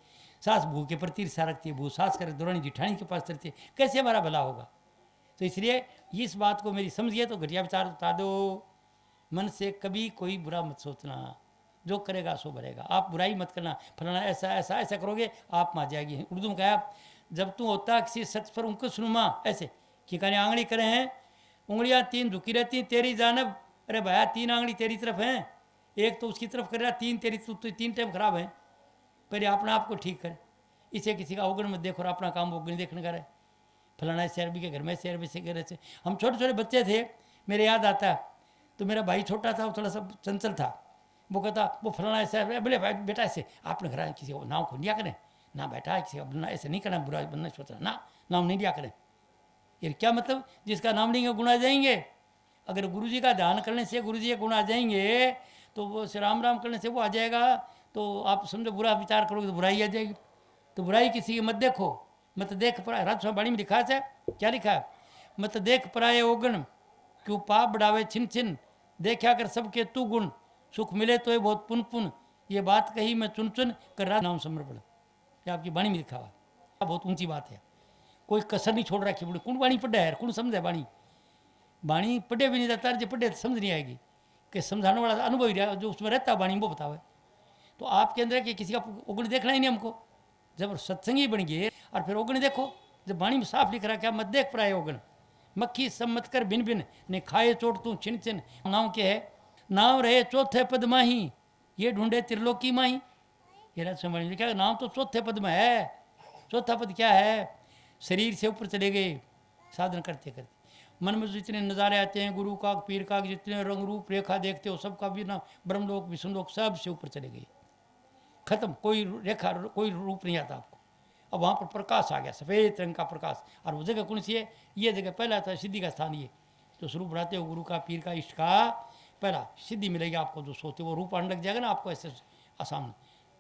सास बहू के प्रति ईर्षा रखती है, बहू सास कर दौरानी जिठानी के पास चलती है, कैसे हमारा भला होगा? तो इसलिए इस बात को मेरी समझिए, तो घटिया विचार उतार दो, मन से कभी कोई बुरा मत सोचना, जो करेगा सो भरेगा। आप बुराई मत करना, फलाना ऐसा ऐसा ऐसा करोगे आप मार जाएगी। उर्दू में कहा, जब तू होता किसी शख्स पर उनको सुनुमा, ऐसे कि कहने आंगली करे हैं, उंगलियां तीन झुकी रहती तेरी जानब, अरे भैया तीन आंगली तेरी तरफ हैं, एक तो उसकी तरफ कर रहा, तीन तेरी, तो तीन टाइम खराब है। पहले अपना आप को ठीक कर, इसे किसी का अवगुण मत देखो और अपना काम अवगुण देखने का रहे। फलाना शहर भी के घर में, शहर भी से घर से, हम छोटे छोटे बच्चे थे, मेरे याद आता है, तो मेरा भाई छोटा था, वो थोड़ा सा चंचल था, वो कहता वो फलाना ऐसा, बोले भाई बेटा ऐसे आपने घर किसी को नाम खोल लिया करें ना, बेटा किसी का बनना ऐसे नहीं करना, बुरा बनना सोचना ना, नाम नहीं लिया करें। ये क्या मतलब? जिसका नाम लेंगे गुण आ जाएंगे। अगर गुरु जी का ध्यान करने से गुरु जी के गुण आ जाएंगे, तो वो राम राम करने से वो आ जाएगा, तो आप समझो बुरा विचार करोगे तो बुराई आ जाएगी। तो बुराई किसी की मत देखो, मत देख पराए। राजस्वामी वाणी में लिखा है, क्या लिखा है? मत देख पराए ओगण, क्यों पाप बढ़ावे छिन छिन, देखा कर सबके तू गुण, सुख मिले तो ये बहुत पुन पुन, ये बात कही मैं चुन चुन कर रहा नाम समर्पण। ये आपकी वाणी में लिखा हुआ, बहुत ऊंची बात है। कोई कसर नहीं छोड़ रखी। कौन वाणी पढ़े है, कौन समझे वाणी? वाणी पढ़े भी नहीं जाता, जो पढ़े समझ नहीं आएगी। कि समझाने वाला अनुभव ही रहा, जो उसमें रहता है वाणी वो बतावे। तो आपके अंदर कि किसी का उगण देखना ही नहीं हमको। जब सत्संगी बन गए और फिर ओगण देखो, जब वाणी में साफ लिख रहा क्या, मत देख पराए ओगण, मक्खी सम्मत कर भिन भिन, ने खाए चोट तू छिन छिन। नाव के है, नाव रहे चौथे पद माही, ये ढूंढे त्रिलोकी माही। ये राजस्वामी ने क्या, नाम तो चौथे पद में है। चौथा पद क्या है? शरीर से ऊपर चले गए साधन करते करते। मन में जितने नज़ारे आते हैं, गुरु का पीर का, जितने रंग रूप रेखा देखते हो, सबका भी ना ब्रह्मलोक विष्णुलोक सब से ऊपर चले गए, खत्म। कोई रेखा कोई रूप नहीं आता आपको। अब वहाँ पर प्रकाश आ गया, सफ़ेद रंग का प्रकाश। और वो जगह कौन सी है? ये जगह पहला था सिद्धि का स्थान। ये तो स्वरूप बढ़ाते हो गुरु का पीर का इष्ट का, पहला सिद्धि मिलेगी आपको। जो सोते वो रूप आने लग जाएगा ना आपको ऐसे आसाम,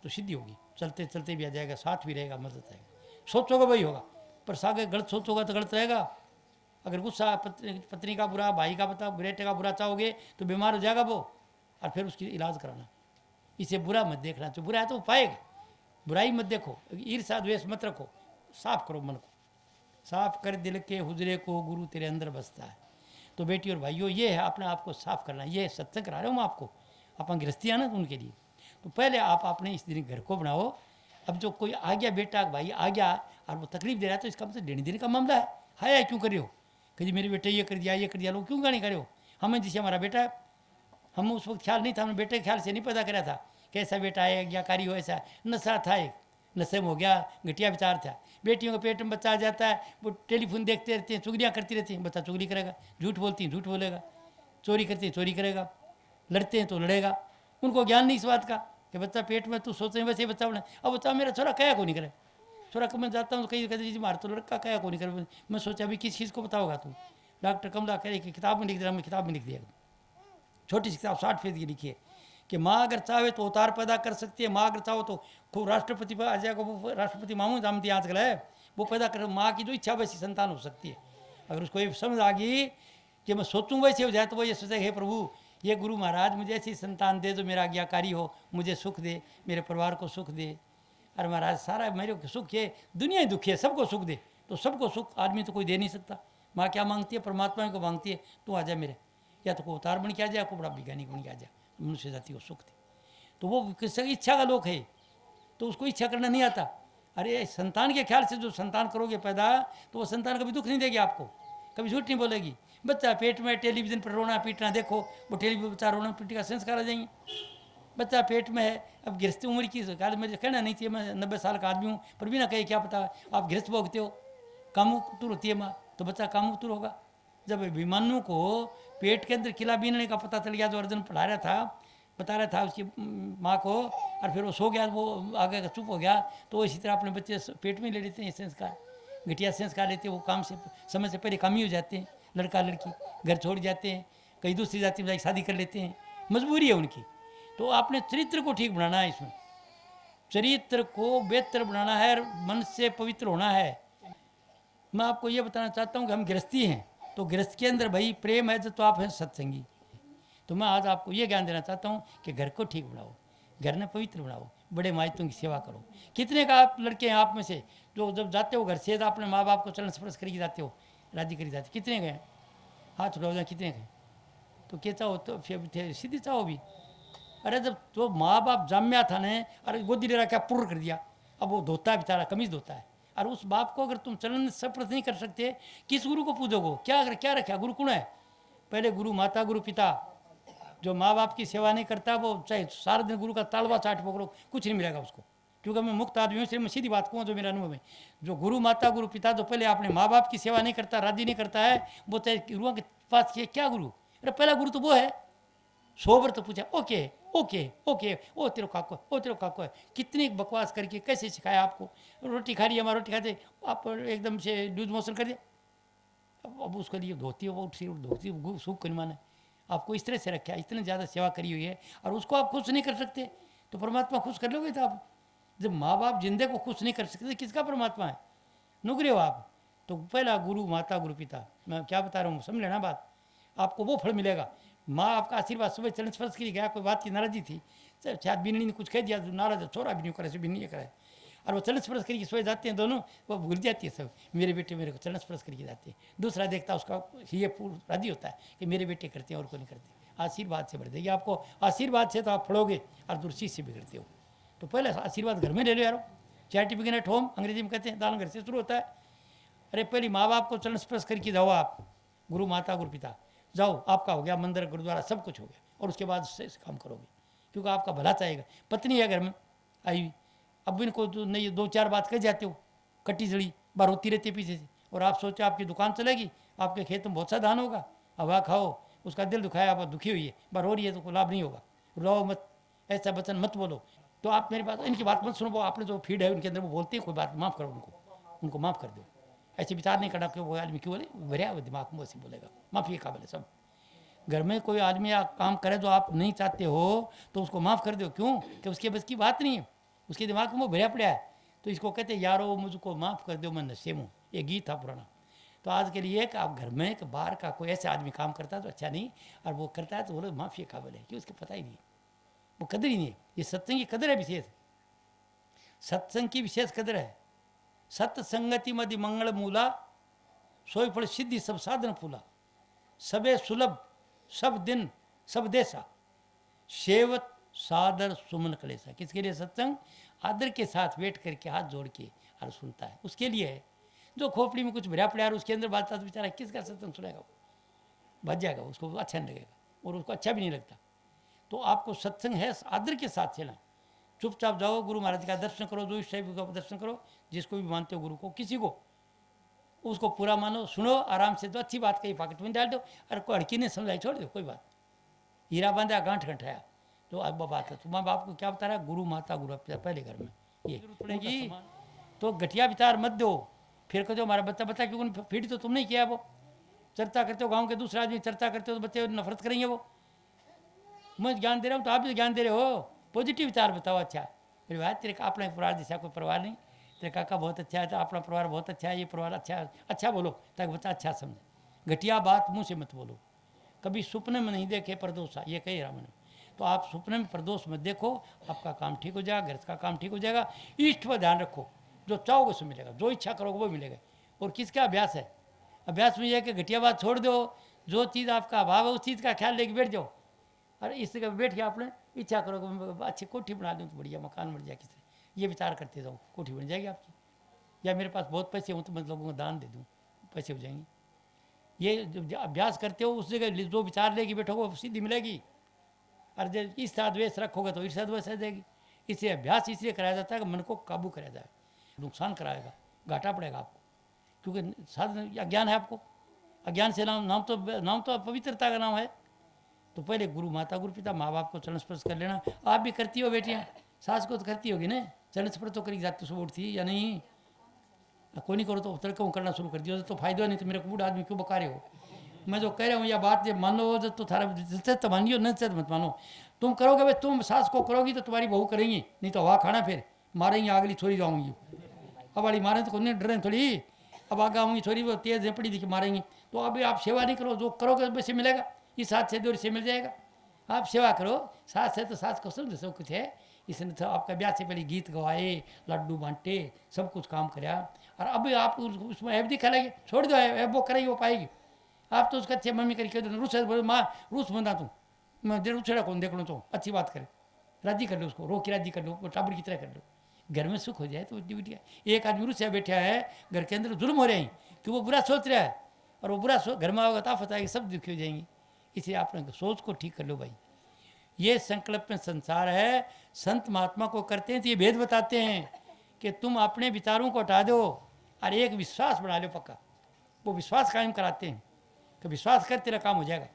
तो सिद्धि होगी। चलते चलते भी आ जाएगा, साथ भी रहेगा, मदद आएगा। सोचोगे वही होगा, पर सागे गलत सोचोगा तो गलत रहेगा। अगर गुस्सा पत्नी का बुरा, भाई का पता, बेटे का बुरा चाहोगे तो बीमार हो जाएगा वो, और फिर उसकी इलाज कराना। इसे बुरा मत देखना, तो बुरा है तो वो पाएगा। बुराई मत देखो, ईर्ष्या द्वेष मत रखो, साफ करो मन को। साफ कर दिल के हुजरे को, गुरु तेरे अंदर बसता है। तो बेटी और भाइयों, ये है अपने आप को साफ करना। ये सत्संग करा रहे हूँ आपको, अपन गृहस्थी आना तो उनके लिए। तो पहले आप अपने इस दिन घर को बनाओ। अब जो कोई आ गया बेटा भाई आ गया और वो तकलीफ दे रहा है, तो इसका मतलब देने देने का मामला है। हाय क्यों कर रहे हो कि जी मेरे बेटे ये कर दिया, ये कर दिया, लोग क्यों गाने कर रहे हो? हमें जिसे हमारा बेटा है, हम उस वक्त ख्याल नहीं था, हमने बेटे के ख्याल से नहीं पैदा करा था। कैसा बेटा है, ज्ञाकारी हो, ऐसा नशा था, एक नशे में हो गया, घटिया विचार था। बेटियों के पेट में बच्चा आ जाता है, वो टेलीफोन देखते रहते हैं, चुगलियाँ करती रहती हैं, बच्चा चुगली करेगा। झूठ बोलती हैं, झूठ बोलेगा। चोरी करती हैं, चोरी करेगा। लड़ते हैं तो लड़ेगा। उनको ज्ञान नहीं इस बात का कि बच्चा पेट में तू सोचे वैसे ही बच्चा बना। अब बच्चा मेरा छोरा कया को नहीं करे। छोरा को मैं जाता हूँ तो कहीं कहते जी मार तो लड़का कया को नहीं करे। मैं सोचा अभी किस चीज़ को बताओगा तू? डॉक्टर कमला कह रही कि किताब में लिख दे रहा, मैं किताब में लिख दिया। छोटी सी किताब 60 पेज की लिखी है कि माँ अगर चाहे तो अवतार पैदा कर सकती है। माँ अगर चाहो तो खूब राष्ट्रपति पर आ जाएगा। वो राष्ट्रपति मामू जामती आजकल है, वो पैदा कर, माँ की जो इच्छा वैसी संतान हो सकती है। अगर उसको ये समझ आ गई कि मैं सोचूं वैसे हो जाए, तो वो ये सोचे हे प्रभु, ये गुरु महाराज मुझे ऐसी संतान दे जो मेरा आज्ञाकारी हो, मुझे सुख दे, मेरे परिवार को सुख दे। अरे महाराज सारा मेरे को सुख है, दुनिया ही दुखी है, सबको सुख दे। तो सबको सुख आदमी तो कोई दे नहीं सकता। माँ क्या मांगती है? परमात्मा को मांगती है, तू आ जा मेरे, या तो को अवतार बन के आ जाए, को बड़ा वैज्ञानिक बन के आ जाए, मनुष्य जाति को सुख दे। तो वो किसी इच्छा का लोक है, तो उसको इच्छा करना नहीं आता। अरे संतान के ख्याल से जो संतान करोगे पैदा, तो वो संतान कभी दुख नहीं देगी आपको, कभी झूठ नहीं बोलेगी। बच्चा पेट में टेलीविज़न पर रोना पीटना देखो, वो टेलीविजन बच्चा रोना पीटने का संस्कार आ जाएंगे। बच्चा पेट में है, अब गृहस्थ उम्र की काल मुझे कहना नहीं चाहिए, मैं 90 साल का आदमी हूँ, पर भी ना कहे क्या पता आप गृहस्थ भोगते हो, कामुतुर होती है माँ, तो बच्चा कामुतुर होगा। जब अभिमन्यु को पेट के अंदर किला बीनने का पता चल गया, जो अर्जुन पढ़ा रहा था, बता रहा था उसकी माँ को, और फिर वो सो गया, वो आगे चुप हो गया, तो इसी तरह अपने बच्चे पेट में ले लेते हैं संस्कार, घटिया संस्कार लेते हैं। वो काम से समय से पहले काम ही हो जाते हैं। लड़का लड़की घर छोड़ जाते हैं, कहीं दूसरी जाति में जाकर शादी कर लेते हैं, मजबूरी है उनकी। तो आपने चरित्र को ठीक बनाना है, इसमें चरित्र को बेहतर बनाना है, मन से पवित्र होना है। मैं आपको ये बताना चाहता हूँ कि हम गृहस्थी हैं, तो गृहस्थ के अंदर भाई प्रेम है, तो आप हैं सत्संगी। तो मैं आज आपको ये ज्ञान देना चाहता हूँ कि घर को ठीक बनाओ, घर में पवित्र बनाओ, बड़े मायतों की सेवा करो। कितने का आप लड़के हैं आप में से जो जब जाते हो घर से, तो अपने माँ बाप को चरण स्पर्श करके जाते हो, राजी करी जाते? कितने गए? हाथ उठाओ जाए, कितने गए? तो क्या चाहो तो फिर सीधी चाहो भी। अरे जब तो माँ बाप जाम्या था ने, अरे गोदी ले रखा पुर कर दिया, अब वो धोता है बेचारा, कमीज धोता है। और उस बाप को अगर तुम चरण स्पर्श नहीं कर सकते, किस गुरु को पूजोगे? क्या रखा? गुरु कौन है? पहले गुरु माता, गुरु पिता। जो माँ बाप की सेवा नहीं करता, वो चाहे सारा दिन गुरु का तालवा चाट पकड़ो, कुछ नहीं मिलेगा उसको। क्योंकि मैं मुक्त आदमी हूँ, इसलिए मैं सीधी बात कहूँ जो मेरा अनुभव है। जो गुरु माता, गुरु पिता, जो पहले अपने माँ बाप की सेवा नहीं करता, राजी नहीं करता है, वो चाहे गुरुओं के पास क्या गुरु? अरे पहला गुरु तो वो है। सोबर तो पूछा, ओके ओके ओके, ओ तेरे काको, ओ तेरे काको है। कितनी बकवास करके कैसे सिखाया आपको? रोटी खा रही है, हमारा रोटी खाते आप एकदम से लूज मोशन कर दिया। अब उसके लिए धोती हो, वो धोती सूख कर माने आपको इस तरह से रखा है, इतनी ज़्यादा सेवा करी हुई है, और उसको आप खुश नहीं कर सकते। तो परमात्मा खुश कर लोगे तो आप। जब माँ बाप जिंदे को खुश नहीं कर सकते किसका परमात्मा है? नुगरे हो आप। तो पहला गुरु माता गुरु पिता, मैं क्या बता रहा हूँ समझ लेना बात, आपको वो फल मिलेगा। माँ आपका आशीर्वाद सुबह चरण स्पर्श के लिए गया, कोई बात की नाराजी थी, शायद बिन्नी ने कुछ कह दिया तो नाराज छोरा भी नहीं करे, बिन्नी करे, और वो चरण स्पर्श करके सुबह जाते हैं दोनों, वो भूल जाती है सब, मेरे बेटे मेरे को चरण स्पर्श करके जाते हैं। दूसरा देखता उसका ये राजी होता है कि मेरे बेटे करते हैं और को नहीं करते। आशीर्वाद से बढ़ देगी आपको, आशीर्वाद से तो आप पढ़ोगे और दूसरी से बिगड़ते हो। तो पहले आशीर्वाद घर में ले लो यारो। चैरिटी बिगिन एट होम अंग्रेजी में कहते हैं, दान घर से शुरू होता है। अरे पहले माँ बाप को चरण स्पर्श करके जाओ आप, गुरु माता गुरु पिता, जाओ आपका हो गया, मंदिर गुरुद्वारा सब कुछ हो गया, और उसके बाद से काम करोगे, क्योंकि आपका भला चाहेगा। पत्नी है घर में आई हुई, अब इनको तो नहीं 2-4 बात कह जाते हो, कट्टी जड़ी बार होती रहती है पीछे से, और आप सोचो आपकी दुकान चलेगी, आपके खेत में बहुत सा धान होगा, हवा खाओ, उसका दिल दुखाया, आप दुखी हुई है, बार हो रही है तो कोई लाभ नहीं होगा। रो मत, ऐसा वचन मत बोलो। तो आप मेरी बात, इनकी बात मत सुनो, वो आपने जो फीड है उनके अंदर वो बोलते हैं, कोई बात माफ़ करो उनको माफ़ कर दो। ऐसे विचार नहीं करना कि वो आदमी क्यों बोले, भरिया वो दिमाग में वैसे बोलेगा, माफ़ी के काबिल है सब। घर में कोई आदमी या काम करे जो आप नहीं चाहते हो तो उसको माफ़ कर दो। क्यों? कि उसके बस की बात नहीं है, उसके दिमाग में वो भरिया पड़ा है। तो इसको कहते हैं यारो मुझको माफ़ कर दो मैं नशे में, ये गीत था पुराना। तो आज के लिए कि आप घर में कि बाहर का कोई ऐसे आदमी काम करता है तो अच्छा नहीं, और वो करता है तो बोलो माफ़ी के काबिल है, कि उसको पता ही नहीं, वो कदर ही नहीं है। ये सत्संग की कदर है विशेष, सत्संग की विशेष कदर है। सत्संगति मदि मंगल मूला, सोई फल सिद्धि सब साधन फूला, सबे सुलभ सब दिन सब देसा, सेवत सादर सुमन कलेसा। किसके लिए सत्संग? आदर के साथ बैठ करके हाथ जोड़ के और सुनता है, उसके लिए है। जो खोपड़ी में कुछ भरा पड़ा है उसके अंदर बात बेचारा किसका सत्संग सुनेगा? वो भज जाएगा, उसको अच्छा नहीं लगेगा और उसको अच्छा भी नहीं लगता। तो आपको सत्संग है आदर के साथ चलना। चुपचाप जाओ, गुरु महाराज का दर्शन करो, जो इस टाइप का दर्शन करो, जिसको भी मानते हो गुरु को, किसी को, उसको पूरा मानो, सुनो आराम से, तो अच्छी बात कही पॉकेट में डाल दो, और कोई अड़की नहीं समझाई छोड़ दो, कोई बात। हीरा बांधा गांठ गंठाया, तो अब बात है। तो माँ बाप को क्या बता रहा है? गुरु माता गुरु पहले घर में ये पड़ेगी। तो घटिया विचार मत दो, फिर कहो हमारा बच्चा क्योंकि फीड तो तुमने किया, वो चर्चा करते हो, गाँव के दूसरे आदमी चर्चा करते हो तो बच्चे नफरत करेंगे। वो मैं ज्ञान दे रहा हूँ तो आप भी ज्ञान दे रहे हो, पॉजिटिव विचार बताओ। अच्छा मेरे भाई तेरे का अपना परिवार जैसा कोई परिवार नहीं, तेरे काका बहुत अच्छा है, तो अपना परिवार बहुत अच्छा है, ये परिवार अच्छा है, अच्छा बोलो ताकि बच्चा अच्छा समझे। घटिया बात मुंह से मत बोलो, कभी सपने में नहीं देखे प्रदोषा, ये कही रहा मैंने। तो आप सपने में प्रदोष मत देखो, आपका काम ठीक हो जाएगा, घर का काम ठीक हो जाएगा। इष्ट पर ध्यान रखो, जो चाहोगे सो मिलेगा, जो इच्छा करोगे वो मिलेगा। और किसका अभ्यास है? अभ्यास में यह कि घटिया बात छोड़ दो, जो चीज़ आपका अभाव है उस चीज़ का ख्याल लेके बैठ जाओ। अरे इस जगह बैठ के आपने इच्छा करोगे अच्छी कोठी बना लूँ तो बढ़िया मकान बन जाए, किस ये विचार करते जाओ, कोठी बन जाएगी आपकी। या मेरे पास बहुत पैसे हों तो मैं लोगों को दान दे दूँ, पैसे हो जाएंगे। ये जब अभ्यास करते हो उस जगह जो विचार लेके बैठोगे वो सिद्धि मिलेगी। और जब ईर्ष्या द्वेष रखोगे तो ईर्ष्या द्वेष आ जाएगी। इसलिए अभ्यास इसलिए कराया जाता है कि मन को काबू कराया जाए। नुकसान कराएगा, घाटा पड़ेगा आपको, क्योंकि साधन अज्ञान है आपको। अज्ञान से नाम तो पवित्रता का नाम है। तो पहले गुरु माता गुरु पिता माँ बाप को चरण स्पर्श कर लेना। आप भी करती हो बेटियाँ, सास को तो करती होगी ना, चरण स्पर्श तो करी जाती सुबह उठती या नहीं? कोई नहीं करो तो तड़का करना शुरू कर दिया तो फायदा नहीं। तो मेरे को बूढ़ा आदमी क्यों बका रहे हो? मैं जो कह रहा हूँ या बात जब मानो तो थारा तो मानियो, न मत मानो। तुम करोगे भाई, तुम सास को करोगी तो तुम्हारी बहू करेंगी, नहीं तो हवा खाना फिर मारेंगे, अगली छोरी जाऊँगी। अब वाली मारे तो नहीं डरें थोड़ी, अब आगे आऊँगी छोरी वो तेज है पड़ी दिखी मारेंगी। तो अभी आप सेवा नहीं करो, जो करोगे वैसे मिलेगा। इस हाथ से दो से मिल जाएगा। आप सेवा करो, सास है तो सास को समझो सब कुछ है। इसने तो आपका ब्याह से पहले गीत गवाए, लड्डू बांटे, सब कुछ काम कराया। और अभी आप उसमें ऐप दिखा लगे, छोड़ दो ऐप, वो करेगी वो पाएगी। आप तो उसका अच्छे मम्मी करके रूस बोले माँ रूस बंदा तू, मैं दे रूसड़ा कौन देख लो, तो अच्छी बात करे, राजी कर लो उसको, रो के राजी कर लो, वो टाबर की तरह कर लो। घर में सुख हो जाए तो बिटिया। एक आदमी रूस बैठा है, घर के अंदर जुल्म हो रहे हैं कि वो बुरा सोच रहा है, और वो बुरा घर में आओगे ताफत आएगी, सब दुखी हो जाएंगी। इसलिए आपने सोच को ठीक कर लो भाई। ये संकल्प में संसार है। संत महात्मा को करते हैं तो ये भेद बताते हैं कि तुम अपने विचारों को हटा दो और एक विश्वास बना लो पक्का। वो विश्वास कायम कराते हैं कि विश्वास कर तेरा काम हो जाएगा,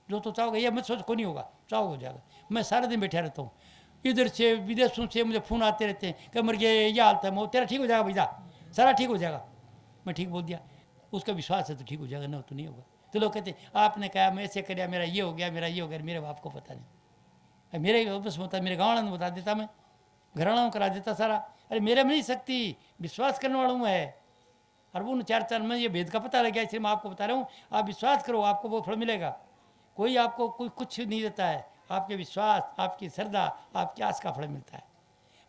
जो तो चाहोगे। ये मत सोच को नहीं होगा, चाहो हो जाएगा। मैं सारा दिन बैठा रहता हूँ, इधर से विदेशों से मुझे फ़ोन आते रहते हैं कि मर गया, ये हालत है, तेरा ठीक हो जाएगा भैया, सारा ठीक हो जाएगा। मैं ठीक बोल दिया, उसका विश्वास है तो ठीक हो जाएगा, ना तो नहीं होगा। तो लोग कहते आपने कहा मैं ऐसे कर, मेरा ये हो गया, मेरा ये हो गया, मेरे बाप को पता नहीं। मेरे ऑफिस में होता, मेरे गाँव वालों ने बता देता, मैं घर वालों को करा देता सारा। अरे मेरे में नहीं सकती, विश्वास करने वालों में है। और वो 4 में ये भेद का पता लग गया, इसलिए मैं आपको बता रहा हूँ, आप विश्वास करो, आपको वो फल मिलेगा। कोई आपको कोई कुछ नहीं देता है, आपके विश्वास, आपकी श्रद्धा, आपकी आस का फल मिलता है।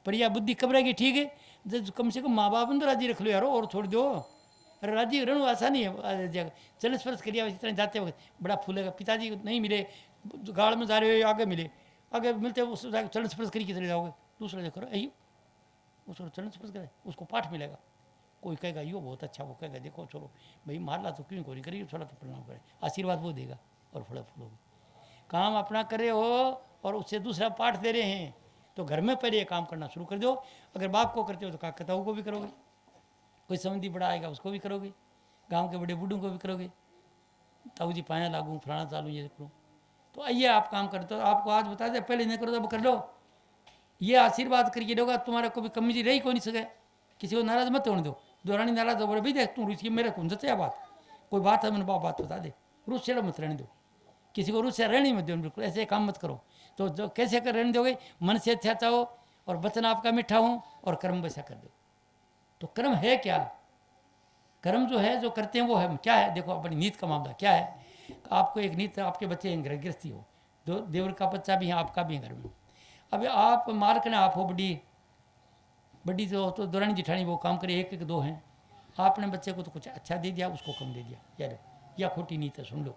पर यह बुद्धि कब रहेगी? ठीक है, कम से कम माँ बाप ने तो राजी रख लो यारो, और छोड़ दो। अरे राजी रहना आसान ही है। चल स्पर्श करिए इस तरह जाते वक्त बड़ा फूलेगा। पिताजी नहीं मिले, गाड़ में जा रहे हो, आगे मिले, आगे मिलते उस चरण स्पर्श करिए चले जाओगे, दूसरा देखो अयो उसको चरण स्पर्श करे, उसको पाठ मिलेगा। कोई कहेगा यो बहुत अच्छा, वो कहेगा देखो चलो भाई मार ला तो क्यों कोई करिए, थोड़ा तो प्रणाम करे, आशीर्वाद वो देगा और फल फूलोगे। काम अपना करे हो और उससे दूसरा पाठ दे रहे हैं, तो घर में पहले ये काम करना शुरू कर दो। अगर बाप को करते हो तो काकताओं को भी करोगे, कोई संबंधी बड़ा आएगा उसको भी करोगे, गांव के बड़े बूढ़ों को भी करोगे, ताऊ जी पाया लागू फलाना चालू ये करो। तो आइए आप काम करते हो, आपको आज बता दे, पहले नहीं करो तो अब कर लो। ये आशीर्वाद करके दोगा, तुम्हारा कोई कमी रही को नहीं सके। किसी को नाराज मत होने दो। दोरानी नाराज हो बोले भाई देख तू रुचि मेरे कौन सा बात, कोई बात है मैंने बात बता दे, रुच से मत रहने दो, किसी को रुच से रहने मत दो, बिल्कुल ऐसे काम मत करो। तो जो कैसे कर रहने दोगे? मन से अच्छा चाहो और वचन आपका मीठा हो और कर्म वैसा कर दो। तो कर्म है क्या? कर्म जो है जो करते हैं वो है क्या है? देखो अपनी नीत का मामला क्या है। आपको एक नीत, आपके बच्चे घर गृहस्थी हो, दो देवर का बच्चा भी है, आपका भी है घर में। अब आप मार्क ने आप हो बड़ी बड़ी जो तो दुरानी जिठानी वो काम करे, एक एक दो हैं, आपने बच्चे को तो कुछ अच्छा दे दिया, उसको कम दे दिया, यार या खोटी नीत है, सुन लो।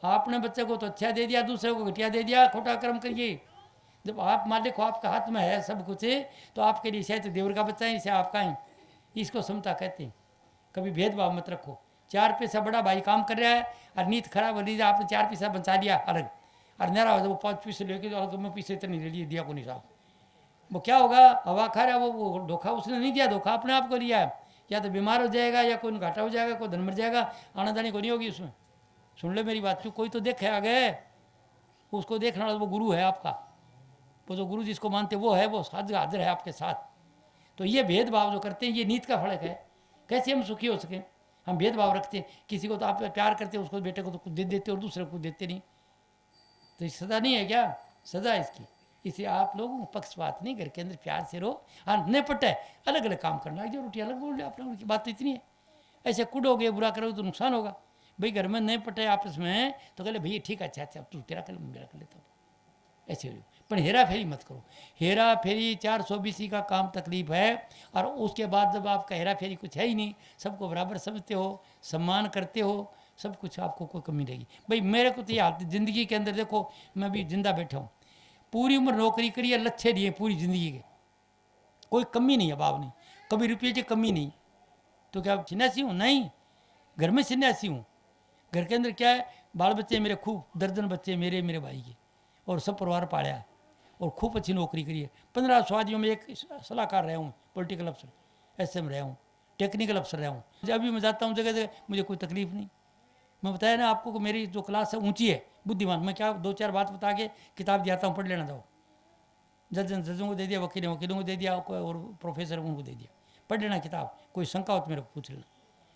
आपने बच्चे को तो अच्छा दे दिया, दूसरे को घटिया दे दिया, खोटा कर्म करिए। जब आप मालिक हो, आपका हाथ में है सब कुछ है, तो आपके लिए शायद देवर का बच्चा है, इसे आपका है, इसको समता कहते हैं। कभी भेदभाव मत रखो। 4 पैसा बड़ा भाई काम कर रहा है और नीत खराब हो रही, आपने 4 पैसा बचा लिया अलग, और नारा हो वो 5 पैसे लेके अलग में पैसे इतने ले लिए, दिया को नहीं साहब, वो क्या होगा? हवा खा रहा है वो धोखा उसने नहीं दिया, धोखा अपने आप को लिया है। या तो बीमार हो जाएगा, या कोई घाटा हो जाएगा, कोई धन मर जाएगा, आना जानी को नहीं होगी उसमें। सुन ले मेरी बात, क्यों कोई तो देखे आगे, उसको देखना वाला वो गुरु है आपका, वो जो गुरु जिसको मानते वो है, वो हाजिर है आपके साथ। तो ये भेदभाव जो करते हैं ये नीत का फर्क है। कैसे हम सुखी हो सकें? हम भेदभाव रखते हैं, किसी को तो आप प्यार करते हो, उसको बेटे को तो कुछ दे देते हो और दूसरे को देते नहीं, तो ये सजा नहीं है क्या? सजा इसकी। इसे आप लोग पक्षपात नहीं, घर के अंदर प्यार से रहो। हाँ नहीं पटे अलग अलग काम करना, जो रोटी अलग बोल रहे आप लोगों की बात तो इतनी है। ऐसे कुडोगे बुरा करोगे तो नुकसान होगा। भाई घर में नहीं पटे आपस में तो कहले भैया ठीक है, अच्छा अच्छा तू तेरा कर मेरा कर लेता हूँ, ऐसे हो। पर हेरा फेरी मत करो। हेरा फेरी 420 का काम तकलीफ है, और उसके बाद जब आपका हेरा फेरी कुछ है ही नहीं, सबको बराबर समझते हो, सम्मान करते हो, सब कुछ, आपको कोई कमी रहेगी। भाई मेरे को तो ये हालत ज़िंदगी के अंदर देखो, मैं भी जिंदा बैठा हूँ, पूरी उम्र नौकरी करी है, लच्छे दिए पूरी ज़िंदगी के, कोई कमी नहीं है, अभाव नहीं, कभी रुपये की कमी नहीं। तो क्या सन्यासी हूँ? नहीं, घर में सन्यासी हूँ। घर के अंदर क्या है, बाल बच्चे मेरे खूब, दर्जन बच्चे मेरे मेरे भाई के, और सब परिवार पाया है, और खूब अच्छी नौकरी करी है। 15 स्वादियों में एक सलाहकार रहा हूँ, पॉलिटिकल अफसर, एसएम रहा हूँ, टेक्निकल अफसर रहा हूँ। जब भी मैं जाता हूँ जगह जगह, मुझे कोई तकलीफ नहीं। मैं बताया ना आपको कि मेरी जो क्लास है ऊंची है, बुद्धिमान, मैं क्या 2-4 बात बता के किताब दिया हूँ, पढ़ लेना जाओ। जजों को दे दिया, वकीलों को दे दिया, और प्रोफेसर उनको दे दिया, पढ़ लेना किताब, कोई शंका हो तो मेरे को पूछ लेना।